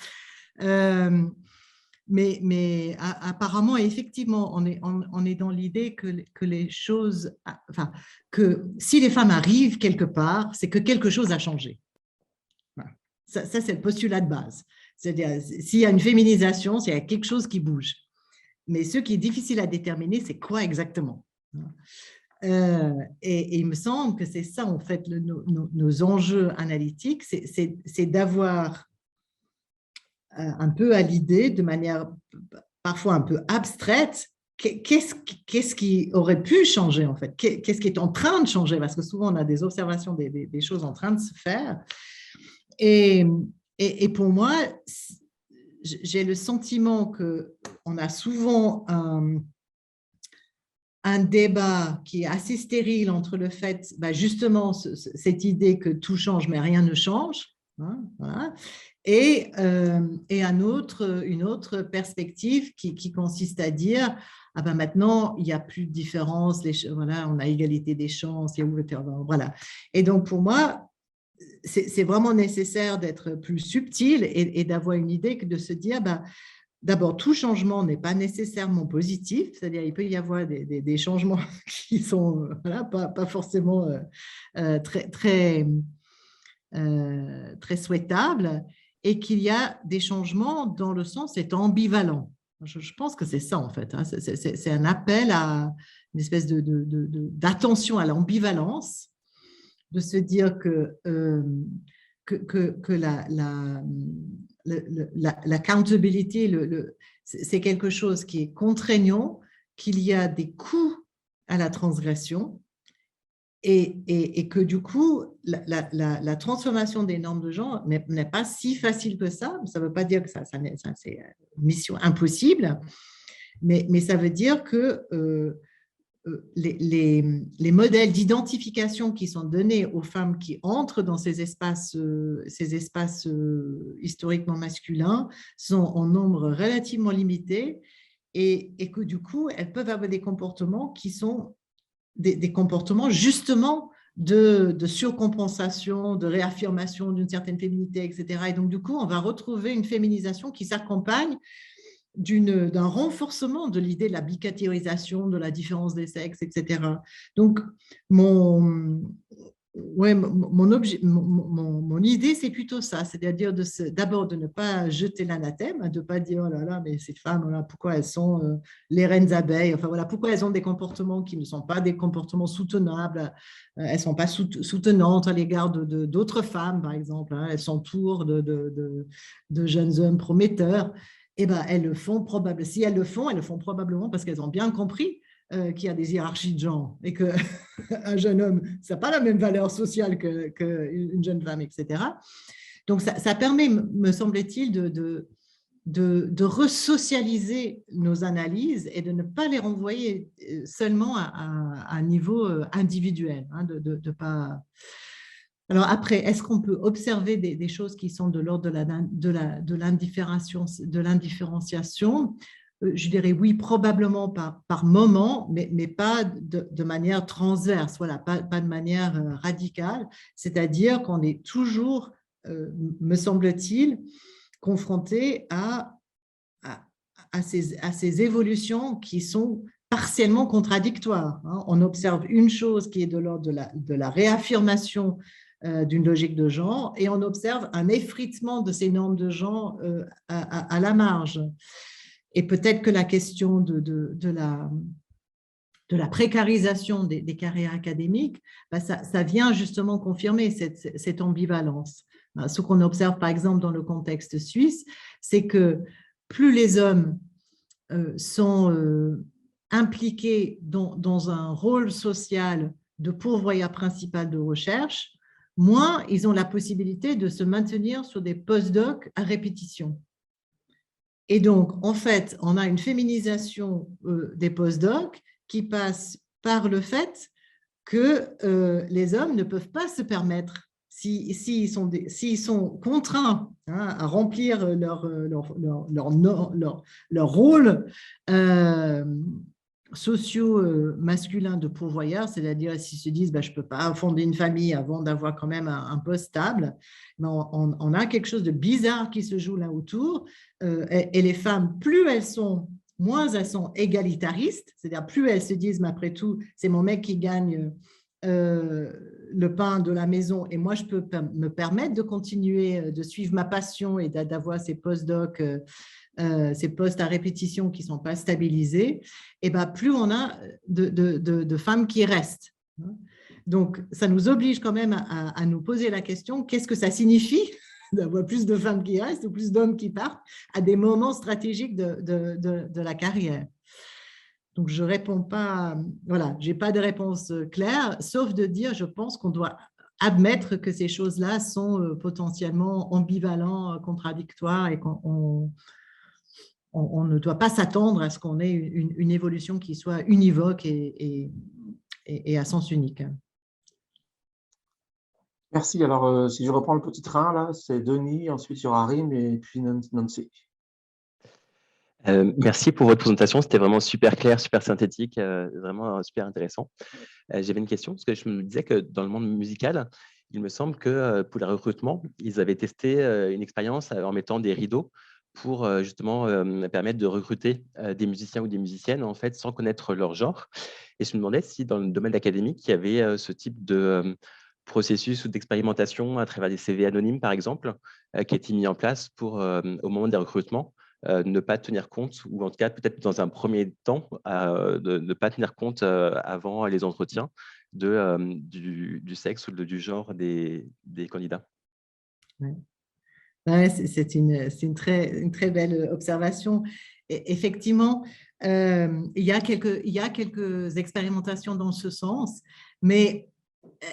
Mais apparemment, effectivement, on est dans l'idée que les choses, enfin, que si les femmes arrivent quelque part, c'est que quelque chose a changé. Voilà. Ça c'est le postulat de base. C'est-à-dire, s'il y a une féminisation, s'il y a quelque chose qui bouge. Mais ce qui est difficile à déterminer, c'est quoi exactement. Et il me semble que c'est ça, en fait, nos enjeux analytiques, c'est d'avoir un peu à l'idée, de manière parfois un peu abstraite, qu'est-ce qui aurait pu changer en fait? Qu'est-ce qui est en train de changer? Parce que souvent, on a des observations des choses en train de se faire. Et pour moi, j'ai le sentiment qu'on a souvent un débat qui est assez stérile entre le fait, justement, cette idée que tout change, mais rien ne change. Hein, voilà. Et une autre perspective qui consiste à dire maintenant, il n'y a plus de différence, voilà, on a égalité des chances, voilà. Et donc, pour moi, c'est vraiment nécessaire d'être plus subtil et d'avoir une idée que de se dire, d'abord, tout changement n'est pas nécessairement positif, c'est-à-dire il peut y avoir des changements qui sont voilà, pas forcément très souhaitables, et qu'il y a des changements dans le sens étant ambivalent. Je pense que c'est ça en fait, hein. C'est un appel à une espèce d'attention à l'ambivalence, de se dire que l'accountability, c'est quelque chose qui est contraignant, qu'il y a des coûts à la transgression et que du coup, la transformation des normes de genre n'est pas si facile que ça. Ça ne veut pas dire que ça c'est une mission impossible, mais ça veut dire que les modèles d'identification qui sont donnés aux femmes qui entrent dans ces espaces historiquement masculins sont en nombre relativement limité et que du coup, elles peuvent avoir des comportements qui sont des comportements justement de surcompensation, de réaffirmation d'une certaine féminité, etc. Et donc, du coup, on va retrouver une féminisation qui s'accompagne d'un renforcement de l'idée de la bicatégorisation, de la différence des sexes, etc. Donc, mon idée, c'est plutôt ça, c'est-à-dire d'abord de ne pas jeter l'anathème, de ne pas dire, oh là là, mais ces femmes, voilà, pourquoi elles sont les reines abeilles, enfin voilà, pourquoi elles ont des comportements qui ne sont pas des comportements soutenables, elles ne sont pas soutenantes à l'égard d'autres femmes, par exemple, hein, elles s'entourent de jeunes hommes prometteurs. Eh ben, elles le font probablement. Si elles le font probablement parce qu'elles ont bien compris qu'il y a des hiérarchies de genre et qu'un jeune homme, ça n'a pas la même valeur sociale qu'une jeune femme, etc. Donc, ça permet, me semble-t-il, de resocialiser nos analyses et de ne pas les renvoyer seulement à un niveau individuel, hein, de pas... Alors après, est-ce qu'on peut observer des choses qui sont de l'ordre de l'indifférenciation? je dirais oui, probablement par moment, mais pas de manière transverse, voilà, pas de manière radicale. C'est-à-dire qu'on est toujours, me semble-t-il, confronté à ces évolutions qui sont partiellement contradictoires. On observe une chose qui est de l'ordre de la réaffirmation d'une logique de genre, et on observe un effritement de ces normes de genre à la marge. Et peut-être que la question de la précarisation des carrières académiques, ça vient justement confirmer cette ambivalence. Ce qu'on observe par exemple dans le contexte suisse, c'est que plus les hommes sont impliqués dans un rôle social de pourvoyeur principal de recherche, moins ils ont la possibilité de se maintenir sur des postdocs à répétition. Et donc, en fait, on a une féminisation des postdocs qui passe par le fait que les hommes ne peuvent pas se permettre, s'ils sont contraints à remplir leur rôle socio-masculin de pourvoyeur, c'est-à-dire s'ils se disent je ne peux pas fonder une famille avant d'avoir quand même un poste stable, on a quelque chose de bizarre qui se joue là autour, et les femmes, moins elles sont égalitaristes, c'est-à-dire plus elles se disent, mais après tout, c'est mon mec qui gagne le pain de la maison et moi, je peux me permettre de continuer de suivre ma passion et d'avoir ces postdocs, ces postes à répétition qui ne sont pas stabilisés, et plus on a de femmes qui restent. Donc, ça nous oblige quand même à nous poser la question, qu'est-ce que ça signifie d'avoir plus de femmes qui restent ou plus d'hommes qui partent à des moments stratégiques de la carrière. Donc, je ne réponds pas, voilà, je n'ai pas de réponse claire, sauf de dire, je pense qu'on doit admettre que ces choses-là sont potentiellement ambivalentes, contradictoires, et qu'on ne doit pas s'attendre à ce qu'on ait une évolution qui soit univoque et à sens unique. Merci. Alors, si je reprends le petit train, là, c'est Denis, ensuite il y aura Rim et puis Nancy. Merci pour votre présentation, c'était vraiment super clair, super synthétique, vraiment super intéressant. J'avais une question, parce que je me disais que dans le monde musical, il me semble que pour le recrutement, ils avaient testé une expérience en mettant des rideaux pour justement permettre de recruter des musiciens ou des musiciennes en fait, sans connaître leur genre. Et je me demandais si dans le domaine académique, il y avait ce type de processus ou d'expérimentation à travers des CV anonymes, par exemple, qui a été mis en place pour, au moment des recrutements, ne pas tenir compte, ou en tout cas peut-être dans un premier temps, de ne pas tenir compte avant les entretiens du sexe ou du genre des candidats. Ouais. Ouais, c'est une très belle observation. Et effectivement, il y a quelques expérimentations dans ce sens, mais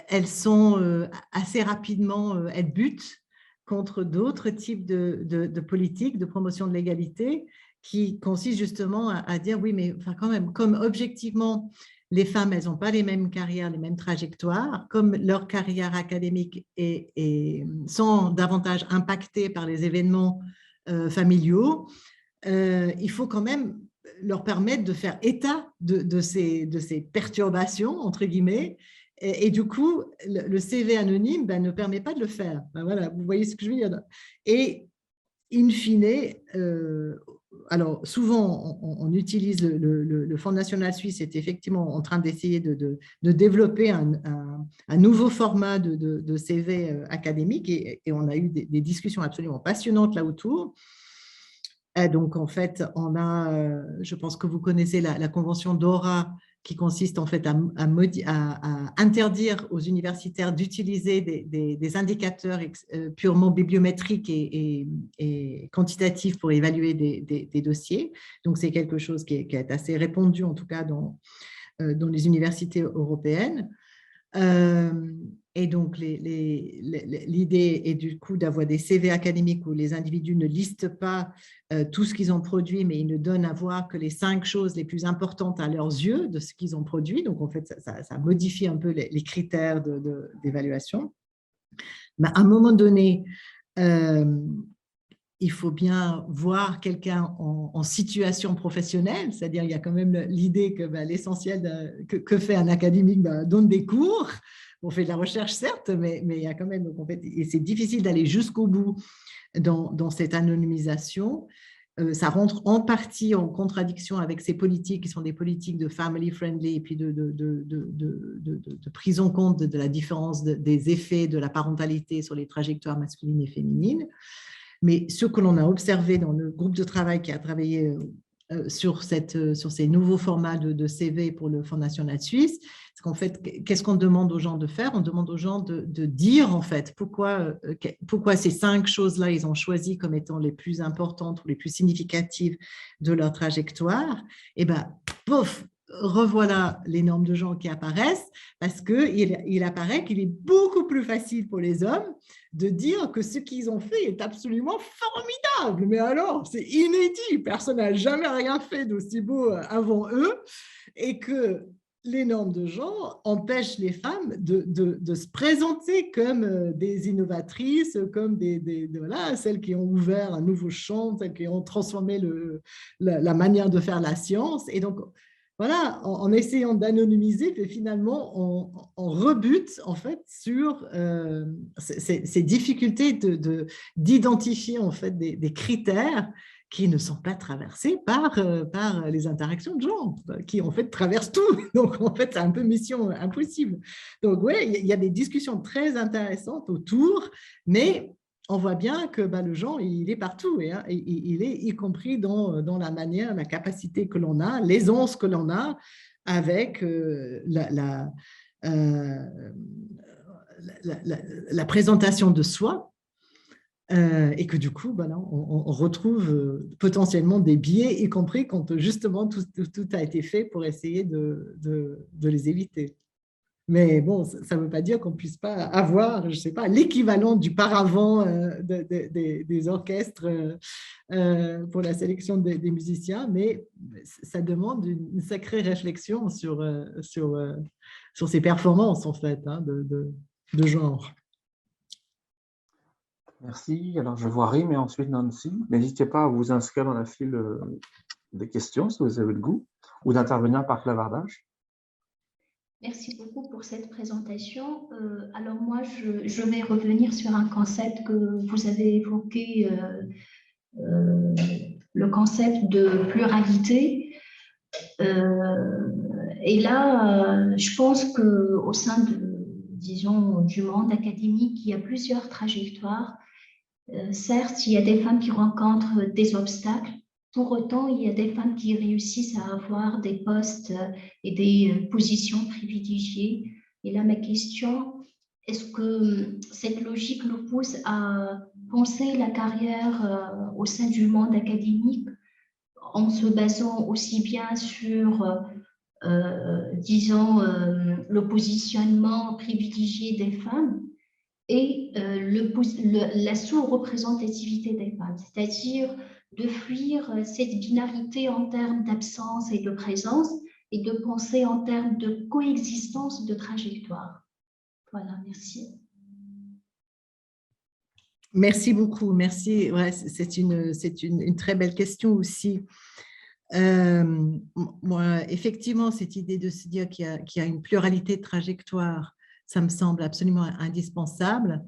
elles sont assez rapidement, elles butent contre d'autres types de politiques de promotion de l'égalité qui consistent justement à dire oui, mais enfin, quand même, comme objectivement, les femmes, elles n'ont pas les mêmes carrières, les mêmes trajectoires, comme leur carrière académique sont davantage impactées par les événements familiaux, il faut quand même leur permettre de faire état de ces perturbations, entre guillemets, et du coup, le CV anonyme ne permet pas de le faire. Voilà, vous voyez ce que je veux dire. Et in fine, alors souvent, on utilise le Fonds national suisse est effectivement en train d'essayer de développer un nouveau format de CV académique, et on a eu des discussions absolument passionnantes là autour. Et donc, en fait, on a, je pense que vous connaissez la convention DORA, qui consiste en fait à interdire aux universitaires d'utiliser des indicateurs purement bibliométriques et quantitatifs pour évaluer des dossiers. Donc, c'est quelque chose qui est assez répandu, en tout cas, dans les universités européennes. Et donc, l'idée est du coup d'avoir des CV académiques où les individus ne listent pas tout ce qu'ils ont produit, mais ils ne donnent à voir que les 5 choses les plus importantes à leurs yeux de ce qu'ils ont produit. Donc, en fait, ça modifie un peu les critères d'évaluation. Mais à un moment donné, il faut bien voir quelqu'un en situation professionnelle, c'est-à-dire il y a quand même l'idée que l'essentiel que fait un académique, donne des cours, on fait de la recherche certes, mais il y a quand même, donc, en fait, et c'est difficile d'aller jusqu'au bout dans cette anonymisation. Ça rentre en partie en contradiction avec ces politiques qui sont des politiques de family friendly et puis de prise en compte de la différence des effets de la parentalité sur les trajectoires masculines et féminines. Mais ce que l'on a observé dans le groupe de travail qui a travaillé sur ces nouveaux formats de CV pour le Fonds national suisse, c'est qu'en fait, qu'est-ce qu'on demande aux gens de faire? On demande aux gens de dire, en fait, pourquoi ces 5 choses-là, ils ont choisi comme étant les plus importantes ou les plus significatives de leur trajectoire. Et bien, pouf, revoilà les normes de genre qui apparaissent, parce qu'il apparaît qu'il est beaucoup plus facile pour les hommes de dire que ce qu'ils ont fait est absolument formidable. Mais alors, c'est inédit, personne n'a jamais rien fait d'aussi beau avant eux, et que les normes de genre empêchent les femmes de se présenter comme des innovatrices, comme voilà, celles qui ont ouvert un nouveau champ, celles qui ont transformé la manière de faire la science. Et donc, voilà, en essayant d'anonymiser, finalement, on rebute en fait sur ces difficultés d'identifier en fait des critères qui ne sont pas traversés par les interactions de genre, qui en fait traversent tout. Donc en fait, c'est un peu mission impossible. Donc oui, il y a des discussions très intéressantes autour, mais on voit bien que le genre, il est partout, hein, il est y compris dans la manière, la capacité que l'on a, l'aisance que l'on a avec la présentation de soi, et que du coup, on retrouve potentiellement des biais, y compris quand justement tout a été fait pour essayer de les éviter. Mais bon, ça ne veut pas dire qu'on ne puisse pas avoir, je ne sais pas, l'équivalent du paravent des orchestres pour la sélection des musiciens, mais ça demande une sacrée réflexion sur ces performances, en fait, hein, de genre. Merci. Alors, je vois Rim et ensuite Nancy. N'hésitez pas à vous inscrire dans la file des questions si vous avez le goût, ou d'intervenir par clavardage. Merci beaucoup pour cette présentation. Alors moi, je vais revenir sur un concept que vous avez évoqué, le concept de pluralité. Et là, je pense qu'au sein disons, du monde académique, il y a plusieurs trajectoires. Certes, il y a des femmes qui rencontrent des obstacles. Pour autant, il y a des femmes qui réussissent à avoir des postes et des positions privilégiées. Et là, ma question, est-ce que cette logique nous pousse à penser la carrière au sein du monde académique en se basant aussi bien sur, disons, le positionnement privilégié des femmes et la sous-représentativité des femmes, c'est-à-dire de fuir cette binarité en termes d'absence et de présence et de penser en termes de coexistence de trajectoire. Voilà, merci. Merci beaucoup, merci. Ouais, c'est une très belle question aussi. Moi, effectivement, cette idée de se dire qu'il y a une pluralité de trajectoires, ça me semble absolument indispensable.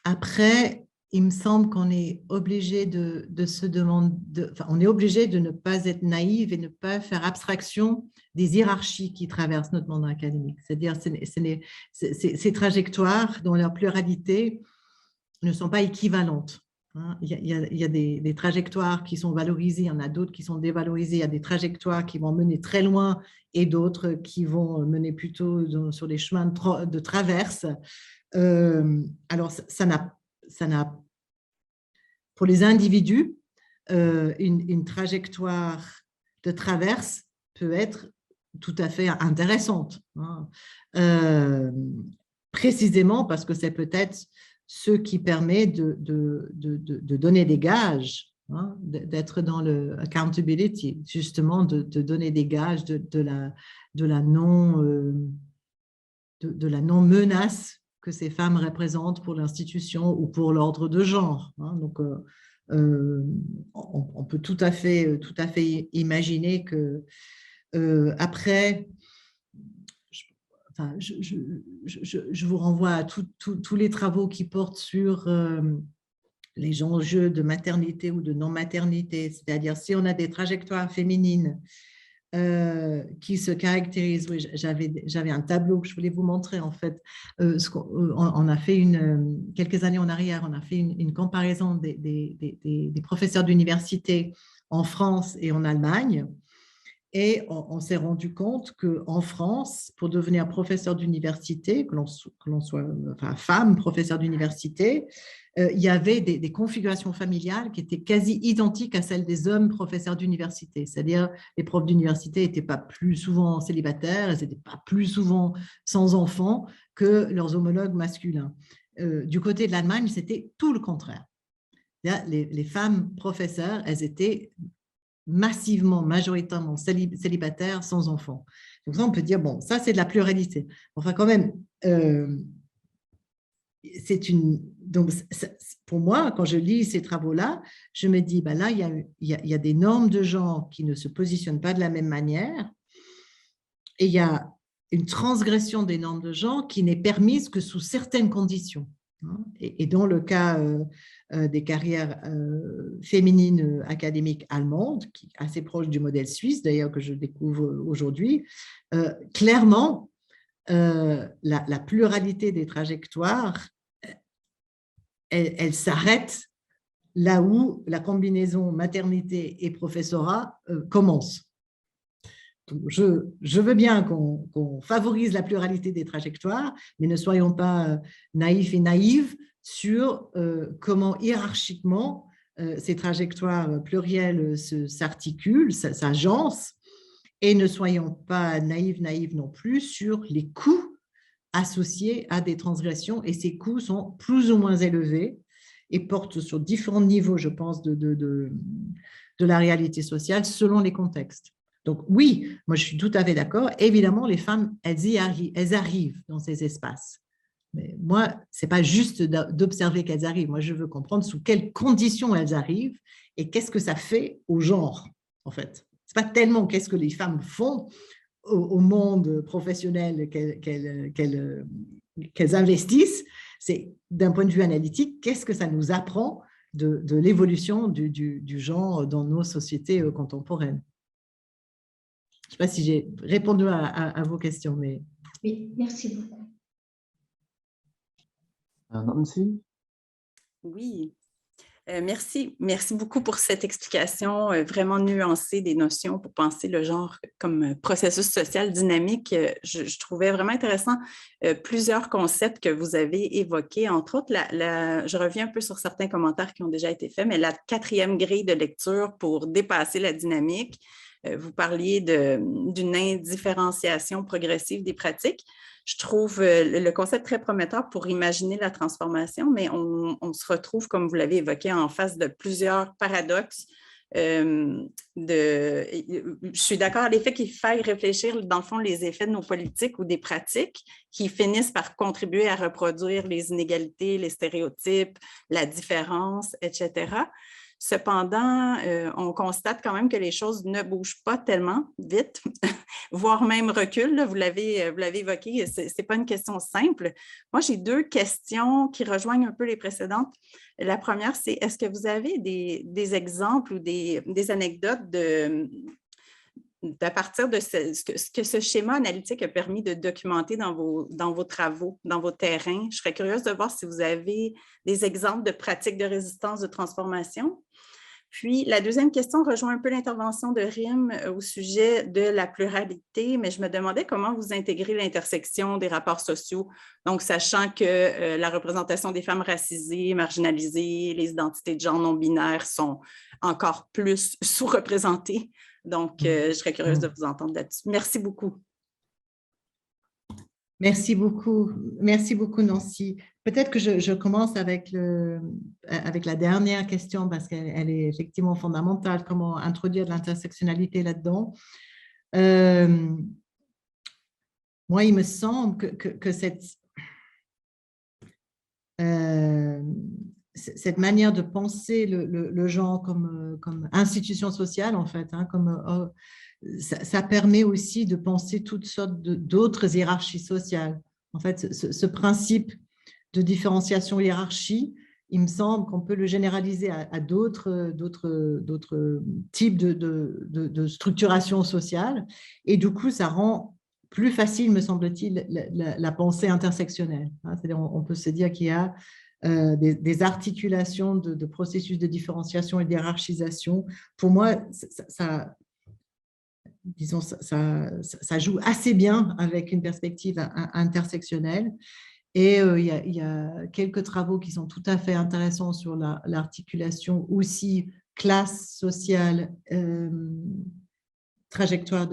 Après, il me semble qu'on est obligé de se demander, on est obligé de ne pas être naïf et ne pas faire abstraction des hiérarchies qui traversent notre monde académique. C'est-à-dire ces trajectoires, dont leur pluralité, ne sont pas équivalentes. Il y a des trajectoires qui sont valorisées, il y en a d'autres qui sont dévalorisées, il y a des trajectoires qui vont mener très loin et d'autres qui vont mener plutôt sur les chemins de traverse. Alors, ça n'a, pour les individus, une trajectoire de traverse peut être tout à fait intéressante, hein. Précisément parce que c'est peut-être ce qui permet de donner des gages, hein, d'être dans le accountability, justement de donner des gages de la non-menace que ces femmes représentent pour l'institution ou pour l'ordre de genre, hein. Donc, on peut tout à fait imaginer que après, je vous renvoie à tous les travaux qui portent sur les enjeux de maternité ou de non-maternité, c'est-à-dire si on a des trajectoires féminines qui se caractérisent. Oui, j'avais un tableau que je voulais vous montrer en fait. On a fait quelques années en arrière, on a fait une comparaison des professeurs d'université en France et en Allemagne. Et on s'est rendu compte qu'en France, pour devenir professeur d'université, que l'on soit femme professeur d'université, il y avait des configurations familiales qui étaient quasi identiques à celles des hommes professeurs d'université. C'est-à-dire, les profs d'université n'étaient pas plus souvent célibataires, elles n'étaient pas plus souvent sans enfants que leurs homologues masculins. Du côté de l'Allemagne, c'était tout le contraire. Les femmes professeurs, elles étaient massivement, majoritairement célibataires, sans enfants. Donc ça, on peut dire, bon, ça, c'est de la pluralité. Enfin, quand même, donc, pour moi, quand je lis ces travaux-là, je me dis, ben là, il y a des normes de genre qui ne se positionnent pas de la même manière, et il y a une transgression des normes de genre qui n'est permise que sous certaines conditions. Et dans le cas des carrières féminines académiques allemandes, qui est assez proche du modèle suisse, d'ailleurs, que je découvre aujourd'hui, clairement, la pluralité des trajectoires, elle s'arrête là où la combinaison maternité et professorat commence. Donc, je veux bien qu'on favorise la pluralité des trajectoires, mais ne soyons pas naïfs et naïves sur comment hiérarchiquement ces trajectoires plurielles s'articulent, s'agencent, et ne soyons pas naïfs non plus sur les coûts associés à des transgressions, et ces coûts sont plus ou moins élevés et portent sur différents niveaux, je pense, de la réalité sociale selon les contextes. Donc oui, moi je suis tout à fait d'accord. Évidemment, les femmes, elles arrivent dans ces espaces. Mais moi, ce n'est pas juste d'observer qu'elles arrivent. Moi, je veux comprendre sous quelles conditions elles arrivent et qu'est-ce que ça fait au genre, en fait. Ce n'est pas tellement qu'est-ce que les femmes font au monde professionnel qu'elles investissent, c'est d'un point de vue analytique, qu'est-ce que ça nous apprend de l'évolution du genre dans nos sociétés contemporaines. Je ne sais pas si j'ai répondu à vos questions, mais… Oui, merci beaucoup. Nancy? Oui, merci. Merci beaucoup pour cette explication vraiment nuancée des notions pour penser le genre comme processus social dynamique. Je trouvais vraiment intéressant plusieurs concepts que vous avez évoqués. Entre autres, je reviens un peu sur certains commentaires qui ont déjà été faits, mais la 4e grille de lecture pour dépasser la dynamique. Vous parliez d'une indifférenciation progressive des pratiques. Je trouve le concept très prometteur pour imaginer la transformation, mais on se retrouve, comme vous l'avez évoqué, en face de plusieurs paradoxes. Je suis d'accord à l'effet qu'il faille réfléchir, dans le fond, les effets de nos politiques ou des pratiques qui finissent par contribuer à reproduire les inégalités, les stéréotypes, la différence, etc. Cependant, on constate quand même que les choses ne bougent pas tellement vite, voire même reculent. Là, vous l'avez évoqué, ce n'est pas une question simple. Moi, j'ai 2 questions qui rejoignent un peu les précédentes. La première, c'est est-ce que vous avez des exemples ou des anecdotes à partir de ce que ce schéma analytique a permis de documenter dans vos travaux, dans vos terrains? Je serais curieuse de voir si vous avez des exemples de pratiques de résistance, de transformation. Puis, la deuxième question rejoint un peu l'intervention de Rim au sujet de la pluralité, mais je me demandais comment vous intégrez l'intersection des rapports sociaux, donc sachant que la représentation des femmes racisées, marginalisées, les identités de genre non-binaires sont encore plus sous-représentées. Donc, je serais curieuse de vous entendre là-dessus. Merci beaucoup. Merci beaucoup, Nancy. Peut-être que je commence avec la dernière question parce qu'elle est effectivement fondamentale, comment introduire de l'intersectionnalité là-dedans. Moi, il me semble que cette manière de penser le genre comme institution sociale, en fait, hein, ça permet aussi de penser toutes sortes d'autres hiérarchies sociales. En fait, ce principe de différenciation hiérarchie, il me semble qu'on peut le généraliser à d'autres types de structuration sociale. Et du coup, ça rend plus facile, me semble-t-il, la pensée intersectionnelle. C'est-à-dire, on peut se dire qu'il y a des articulations de processus de différenciation et d'hiérarchisation. Pour moi, disons, ça joue assez bien avec une perspective intersectionnelle. Et il y a quelques travaux qui sont tout à fait intéressants sur l'articulation aussi classe sociale, trajectoire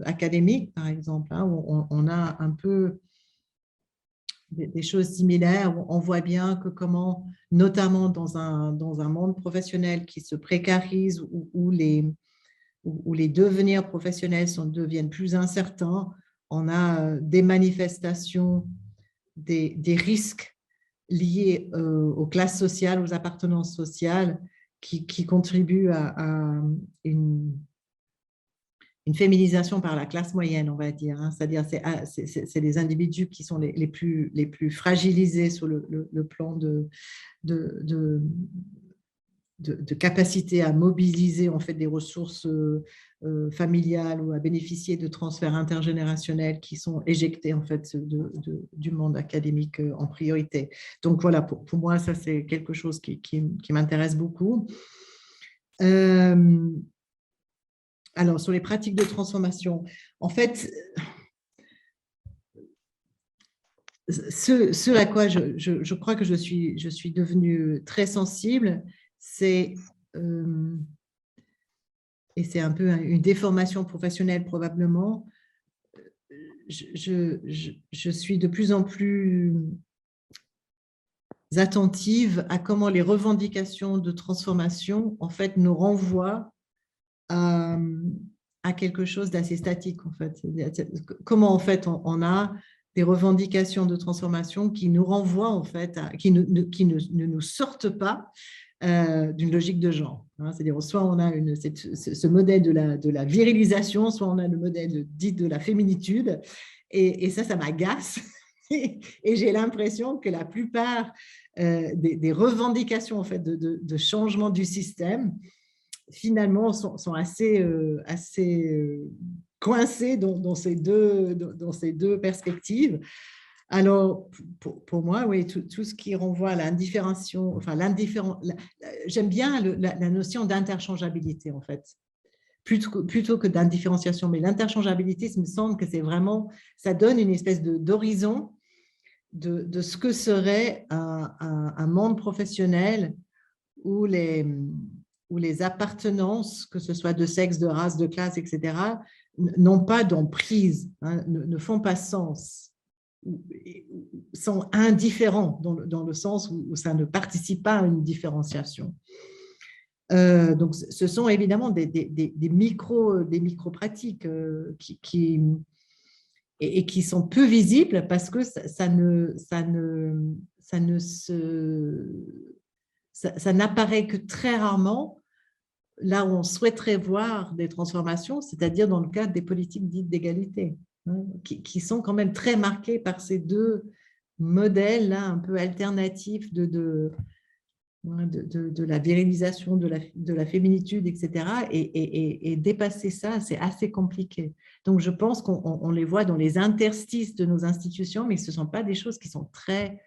académique, par exemple, hein, où on a un peu des choses similaires, où on voit bien que comment, notamment dans un monde professionnel qui se précarise, où les devenirs professionnels deviennent plus incertains, on a des manifestations des risques liés aux classes sociales, aux appartenances sociales, qui contribuent à une féminisation par la classe moyenne, on va dire. Hein. C'est-à-dire c'est les individus qui sont les plus fragilisés sur le plan de capacité à mobiliser en fait des ressources familiales ou à bénéficier de transferts intergénérationnels qui sont éjectés en fait du monde académique en priorité. Donc voilà, pour moi, ça c'est quelque chose qui m'intéresse beaucoup. Alors, sur les pratiques de transformation, en fait, ce à quoi je crois que je suis devenue très sensible, c'est, et c'est un peu une déformation professionnelle probablement, je suis de plus en plus attentive à comment les revendications de transformation, en fait, nous renvoient à quelque chose d'assez statique, en fait. Comment, en fait, on a des revendications de transformation qui nous renvoient, en fait, qui ne nous sortent pas d'une logique de genre. Hein. C'est-à-dire, soit on a ce modèle de la virilisation, soit on a le modèle dit de la féminitude, et ça m'agace. Et j'ai l'impression que la plupart des revendications en fait, de changement du système, finalement, sont assez coincées dans ces deux perspectives. Alors, pour moi, oui, tout ce qui renvoie à l'indifférenciation, enfin, j'aime bien la notion d'interchangeabilité, en fait, plutôt que d'indifférenciation. Mais l'interchangeabilité, il me semble que c'est vraiment, ça donne une espèce d'horizon de ce que serait un monde professionnel où les appartenances, que ce soit de sexe, de race, de classe, etc., n'ont pas d'emprise, hein, ne font pas sens, sont indifférents dans le sens où ça ne participe pas à une différenciation. Donc, ce sont évidemment des micro-pratiques et qui sont peu visibles parce que ça n'apparaît que très rarement là où on souhaiterait voir des transformations, c'est-à-dire dans le cadre des politiques dites d'égalité, hein, qui sont quand même très marquées par ces deux modèles là, un peu alternatifs de la virilisation, de la féminitude, etc. Et dépasser ça, c'est assez compliqué. Donc, je pense qu'on les voit dans les interstices de nos institutions, mais ce ne sont pas des choses qui sont très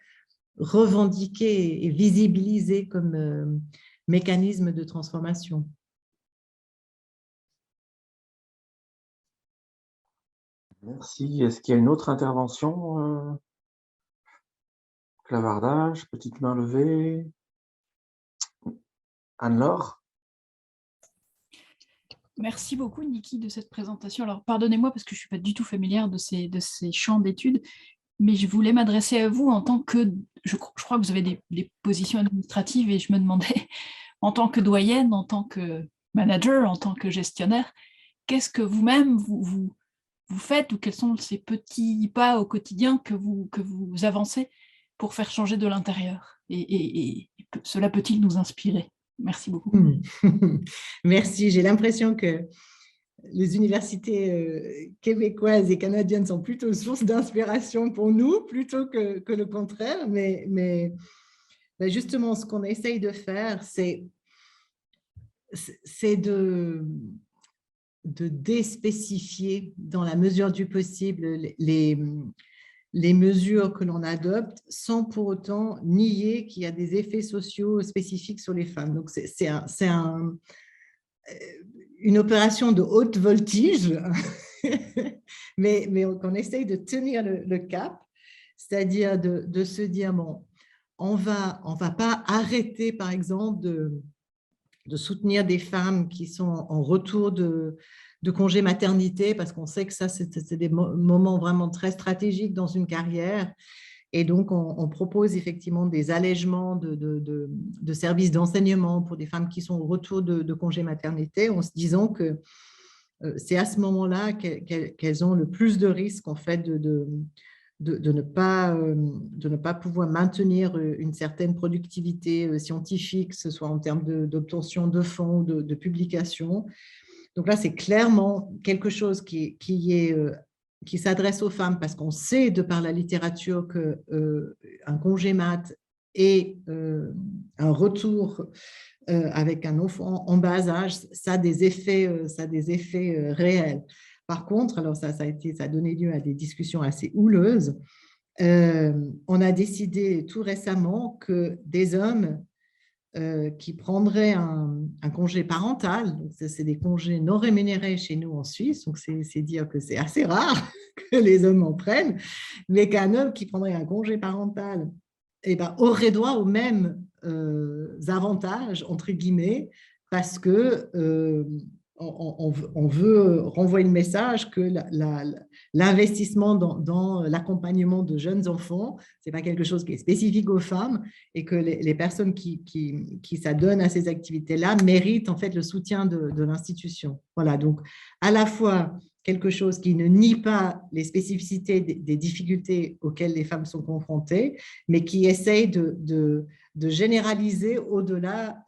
revendiquées et visibilisées comme mécanisme de transformation. Merci. Est-ce qu'il y a une autre intervention? Clavardage, petite main levée. Anne-Laure? Merci beaucoup, Niki, de cette présentation. Alors, pardonnez-moi parce que je ne suis pas du tout familière de ces champs d'études, mais je voulais m'adresser à vous en tant que, je crois que vous avez des positions administratives et je me demandais, en tant que doyenne, en tant que manager, en tant que gestionnaire, qu'est-ce que vous-même, vous faites ou quels sont ces petits pas au quotidien que vous avancez pour faire changer de l'intérieur. Et cela peut-il nous inspirer? Merci beaucoup. Merci. J'ai l'impression que les universités québécoises et canadiennes sont plutôt source d'inspiration pour nous, plutôt que le contraire. Mais justement, ce qu'on essaye de faire, c'est de déspécifier dans la mesure du possible les mesures que l'on adopte sans pour autant nier qu'il y a des effets sociaux spécifiques sur les femmes. Donc, c'est une opération de haute voltige, mais qu'on essaye de tenir le cap, c'est-à-dire de se dire, bon, on va pas arrêter, par exemple, de soutenir des femmes qui sont en retour de congé maternité, parce qu'on sait que ça, c'est des moments vraiment très stratégiques dans une carrière. Et donc, on propose effectivement des allègements de services d'enseignement pour des femmes qui sont au retour de congé maternité, en se disant que c'est à ce moment-là qu'elles ont le plus de risques, en fait, de ne pas pouvoir maintenir une certaine productivité scientifique, que ce soit en termes d'obtention de fonds, de publications. Donc là, c'est clairement quelque chose qui s'adresse aux femmes, parce qu'on sait de par la littérature qu'un congé mat et un retour avec un enfant en bas âge, ça a des effets réels. Par contre, alors ça a donné lieu à des discussions assez houleuses. On a décidé tout récemment que des hommes qui prendraient un congé parental, donc c'est des congés non rémunérés chez nous en Suisse, donc c'est dire que c'est assez rare que les hommes en prennent, mais qu'un homme qui prendrait un congé parental aurait droit aux mêmes avantages, entre guillemets, parce que on veut renvoyer le message que l'investissement dans l'accompagnement de jeunes enfants, ce n'est pas quelque chose qui est spécifique aux femmes, et que les personnes qui s'adonnent à ces activités-là méritent en fait le soutien de l'institution. Voilà, donc à la fois quelque chose qui ne nie pas les spécificités des difficultés auxquelles les femmes sont confrontées, mais qui essaye de généraliser au-delà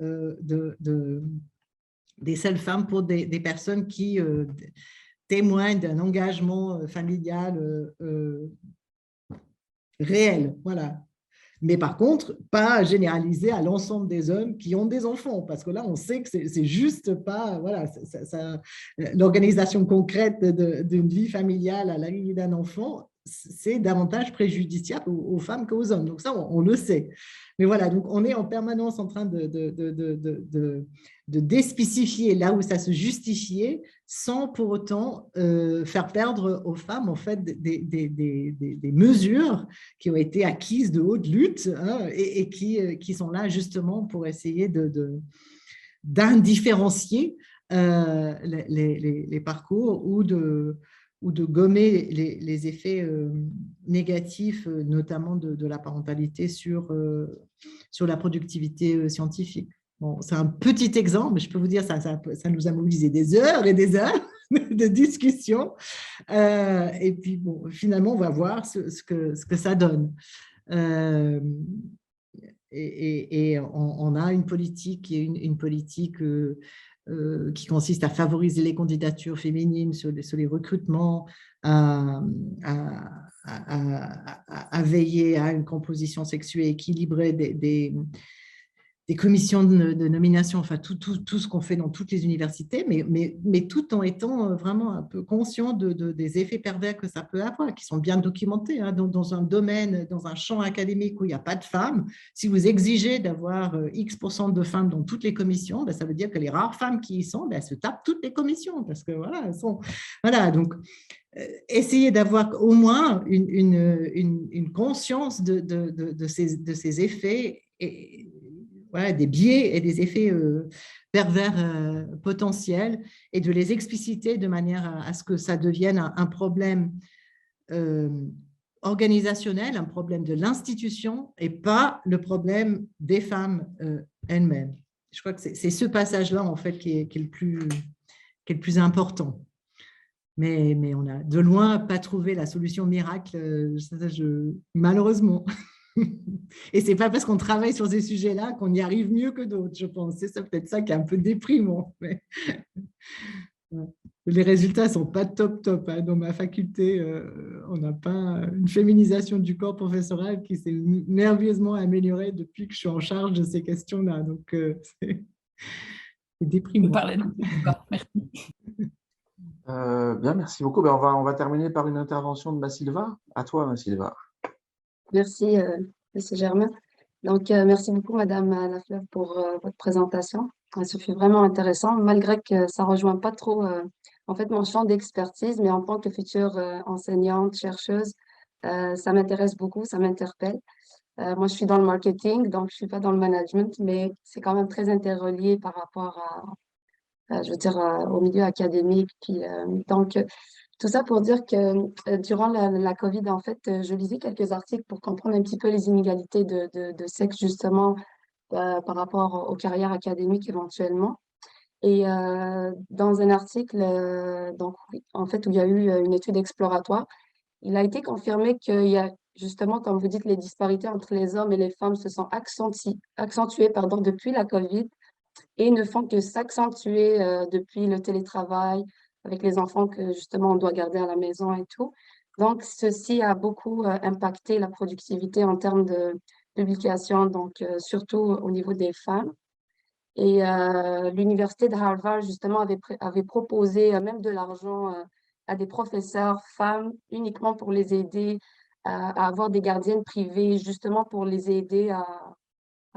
des seules femmes pour des personnes qui témoignent d'un engagement familial réel. Voilà. Mais par contre, pas généraliser à l'ensemble des hommes qui ont des enfants, parce que là, on sait que c'est juste pas, voilà, l'organisation concrète d'une vie familiale à l'arrivée d'un enfant, c'est davantage préjudiciable aux femmes qu'aux hommes. Donc ça, on le sait. Mais voilà, donc on est en permanence en train de déspécifier là où ça se justifiait, sans pour autant faire perdre aux femmes en fait des mesures qui ont été acquises de haute lutte, hein, et qui sont là justement pour essayer d'indifférencier les parcours ou de gommer les effets négatifs, notamment de la parentalité sur la productivité scientifique. Bon, c'est un petit exemple, mais je peux vous dire, ça nous a mobilisé des heures et des heures de discussion. Et puis, bon, finalement, on va voir ce que ça donne. Et on a une politique qui est une politique qui consiste à favoriser les candidatures féminines sur les recrutements, à veiller à une composition sexuelle équilibrée des commissions de nomination, enfin tout ce qu'on fait dans toutes les universités, mais tout en étant vraiment un peu conscient des effets pervers que ça peut avoir, qui sont bien documentés, hein, dans un domaine, dans un champ académique où il n'y a pas de femmes. Si vous exigez d'avoir X% de femmes dans toutes les commissions, ben, ça veut dire que les rares femmes qui y sont, ben, elles se tapent toutes les commissions, parce que voilà, elles sont… Voilà, donc essayer d'avoir au moins une conscience de ces effets, et voilà, des biais et des effets pervers potentiels, et de les expliciter de manière à ce que ça devienne un problème organisationnel, un problème de l'institution, et pas le problème des femmes elles-mêmes. Je crois que c'est ce passage-là en fait qui est le plus important. Mais on n'a de loin pas trouvé la solution miracle, malheureusement. Et ce n'est pas parce qu'on travaille sur ces sujets-là qu'on y arrive mieux que d'autres, je pense. C'est peut-être ça qui est un peu déprimant. Mais... Les résultats ne sont pas top. Hein. Dans ma faculté, on n'a pas une féminisation du corps professoral qui s'est merveilleusement améliorée depuis que je suis en charge de ces questions-là. Donc, c'est déprimant. Merci. Bien, merci beaucoup. Ben, on va terminer par une intervention de Massilva. À toi, Massilva. Merci, Monsieur Germain. Donc, merci beaucoup, Madame Lafleur, pour votre présentation. Ça fut vraiment intéressant, malgré que ça ne rejoint pas trop en fait, mon champ d'expertise, mais en tant que future enseignante, chercheuse, ça m'intéresse beaucoup, ça m'interpelle. Moi, je suis dans le marketing, donc je ne suis pas dans le management, mais c'est quand même très interrelié par rapport je veux dire, au milieu académique. Puis, donc, tout ça pour dire que durant la COVID, en fait, je lisais quelques articles pour comprendre un petit peu les inégalités de sexe, justement, par rapport aux carrières académiques éventuellement. Et dans un article, donc, en fait, où il y a eu une étude exploratoire, il a été confirmé qu'il y a justement, comme vous dites, les disparités entre les hommes et les femmes se sont accentuées depuis la COVID et ne font que s'accentuer depuis le télétravail avec les enfants que justement on doit garder à la maison et tout. Donc, ceci a beaucoup impacté la productivité en termes de publication, donc surtout au niveau des femmes. Et l'université de Harvard, justement, avait proposé même de l'argent à des professeurs femmes uniquement pour les aider à avoir des gardiennes privées, justement pour les aider à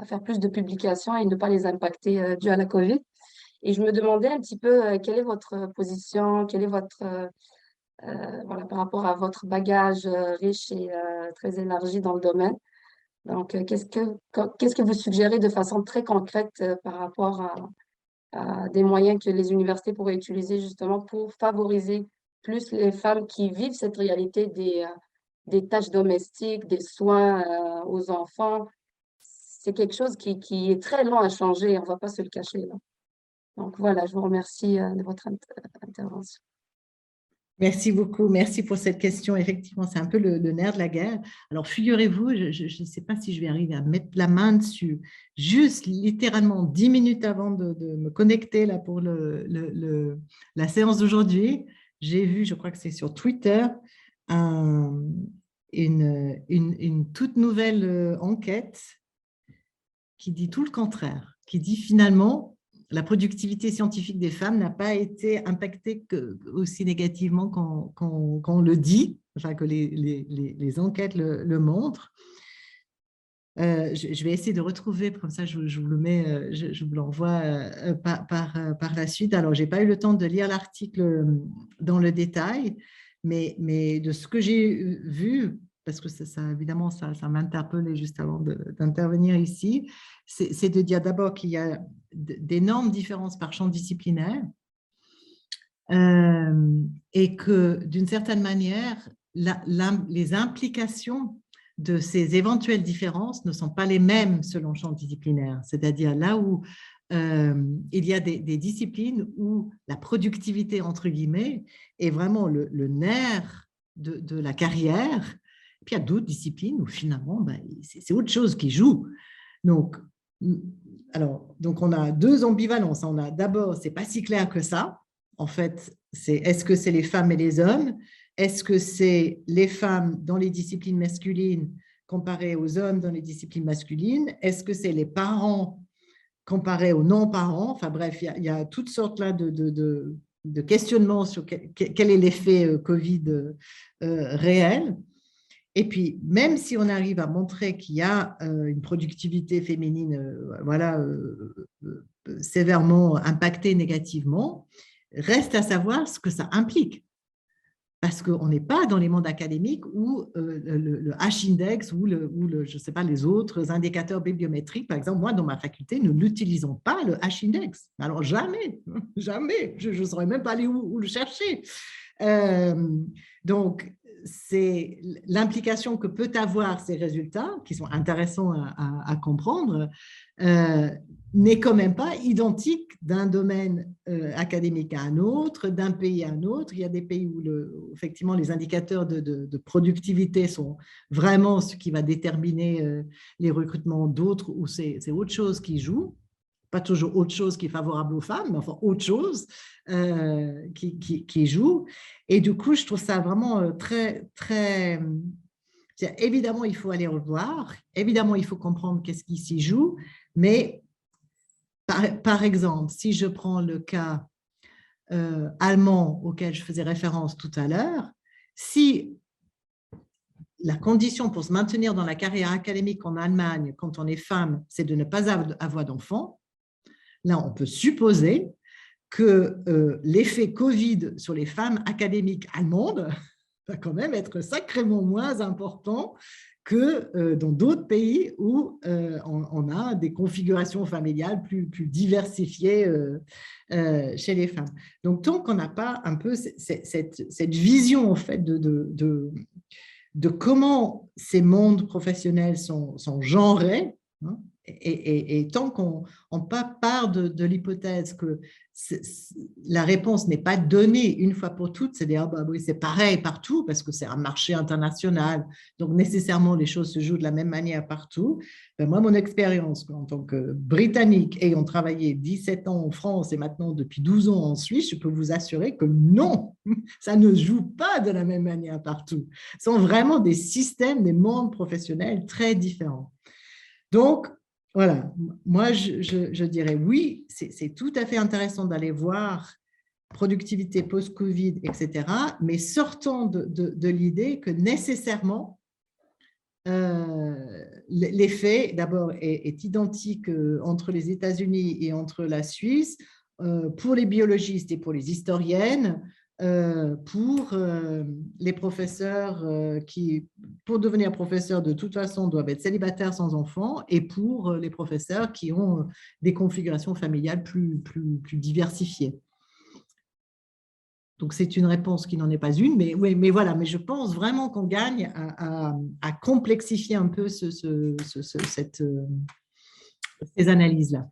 faire plus de publications et ne pas les impacter dû à la COVID. Et je me demandais un petit peu quelle est votre position, quelle est votre, voilà, par rapport à votre bagage riche et très élargi dans le domaine. Donc, qu'est-ce que vous suggérez de façon très concrète par rapport à des moyens que les universités pourraient utiliser justement pour favoriser plus les femmes qui vivent cette réalité des tâches domestiques, des soins aux enfants? C'est quelque chose qui est très lent à changer, on ne va pas se le cacher là. Donc voilà, je vous remercie de votre intervention. Merci beaucoup, merci pour cette question. Effectivement, c'est un peu le nerf de la guerre. Alors, figurez-vous, je ne sais pas si je vais arriver à mettre la main dessus, juste littéralement 10 minutes avant de me connecter là pour la séance d'aujourd'hui, j'ai vu, je crois que c'est sur Twitter, une toute nouvelle enquête qui dit tout le contraire, qui dit finalement la productivité scientifique des femmes n'a pas été impactée aussi négativement qu'on le dit, enfin que les enquêtes le montrent. Je vais essayer de retrouver, comme ça je vous le mets, je vous l'envoie par la suite. Alors, je n'ai pas eu le temps de lire l'article dans le détail, mais de ce que j'ai vu, parce que évidemment, ça m'interpellait juste avant d'intervenir ici, c'est de dire d'abord qu'il y a d'énormes différences par champ disciplinaire et que, d'une certaine manière, les implications de ces éventuelles différences ne sont pas les mêmes selon champ disciplinaire. C'est-à-dire là où il y a des disciplines où la productivité, entre guillemets, est vraiment le nerf de la carrière. Puis il y a d'autres disciplines où finalement, c'est autre chose qui joue. Donc, on a deux ambivalences. On a d'abord, ce n'est pas si clair que ça. En fait, est-ce que c'est les femmes et les hommes? Est-ce que c'est les femmes dans les disciplines masculines comparées aux hommes dans les disciplines masculines? Est-ce que c'est les parents comparés aux non-parents? Enfin bref, il y a toutes sortes là de questionnements sur quel est l'effet Covid réel. Et puis, même si on arrive à montrer qu'il y a une productivité féminine sévèrement impactée négativement, reste à savoir ce que ça implique. Parce qu'on n'est pas dans les mondes académiques où le H-index ou je ne sais pas, les autres indicateurs bibliométriques, par exemple, moi, dans ma faculté, nous n'utilisons pas le H-index. Alors, jamais, je ne saurais même pas aller où le chercher. Donc, c'est l'implication que peut avoir ces résultats, qui sont intéressants à comprendre, n'est quand même pas identique d'un domaine académique à un autre, d'un pays à un autre. Il y a des pays où effectivement les indicateurs de productivité sont vraiment ce qui va déterminer les recrutements, d'autres où c'est autre chose qui joue. Pas toujours autre chose qui est favorable aux femmes, mais enfin autre chose qui joue. Et du coup, je trouve ça vraiment très, très... Évidemment, il faut aller le voir. Évidemment, il faut comprendre qu'est-ce qui s'y joue. Mais, par exemple, si je prends le cas allemand auquel je faisais référence tout à l'heure, si la condition pour se maintenir dans la carrière académique en Allemagne quand on est femme, c'est de ne pas avoir d'enfants, là, on peut supposer que l'effet Covid sur les femmes académiques allemandes va quand même être sacrément moins important que dans d'autres pays où on a des configurations familiales plus diversifiées chez les femmes. Donc, tant qu'on n'a pas un peu cette vision en fait, de comment ces mondes professionnels sont genrés, hein, et tant qu'on part de l'hypothèse que la réponse n'est pas donnée une fois pour toutes, c'est-à-dire bah oui, c'est pareil partout parce que c'est un marché international, donc nécessairement les choses se jouent de la même manière partout. Ben moi, mon expérience en tant que Britannique ayant travaillé 17 ans en France et maintenant depuis 12 ans en Suisse, je peux vous assurer que non, ça ne joue pas de la même manière partout. Ce sont vraiment des systèmes, des mondes professionnels très différents. Donc, voilà, moi, je dirais oui, c'est tout à fait intéressant d'aller voir productivité post-Covid, etc., mais sortant de l'idée que nécessairement, l'effet, d'abord, est identique entre les États-Unis et entre la Suisse, pour les biologistes et pour les historiennes, pour les professeurs qui, pour devenir professeurs, de toute façon, doivent être célibataires sans enfants, et pour les professeurs qui ont des configurations familiales plus diversifiées. Donc, c'est une réponse qui n'en est pas une, mais, oui, mais voilà, mais je pense vraiment qu'on gagne à complexifier un peu ces analyses-là.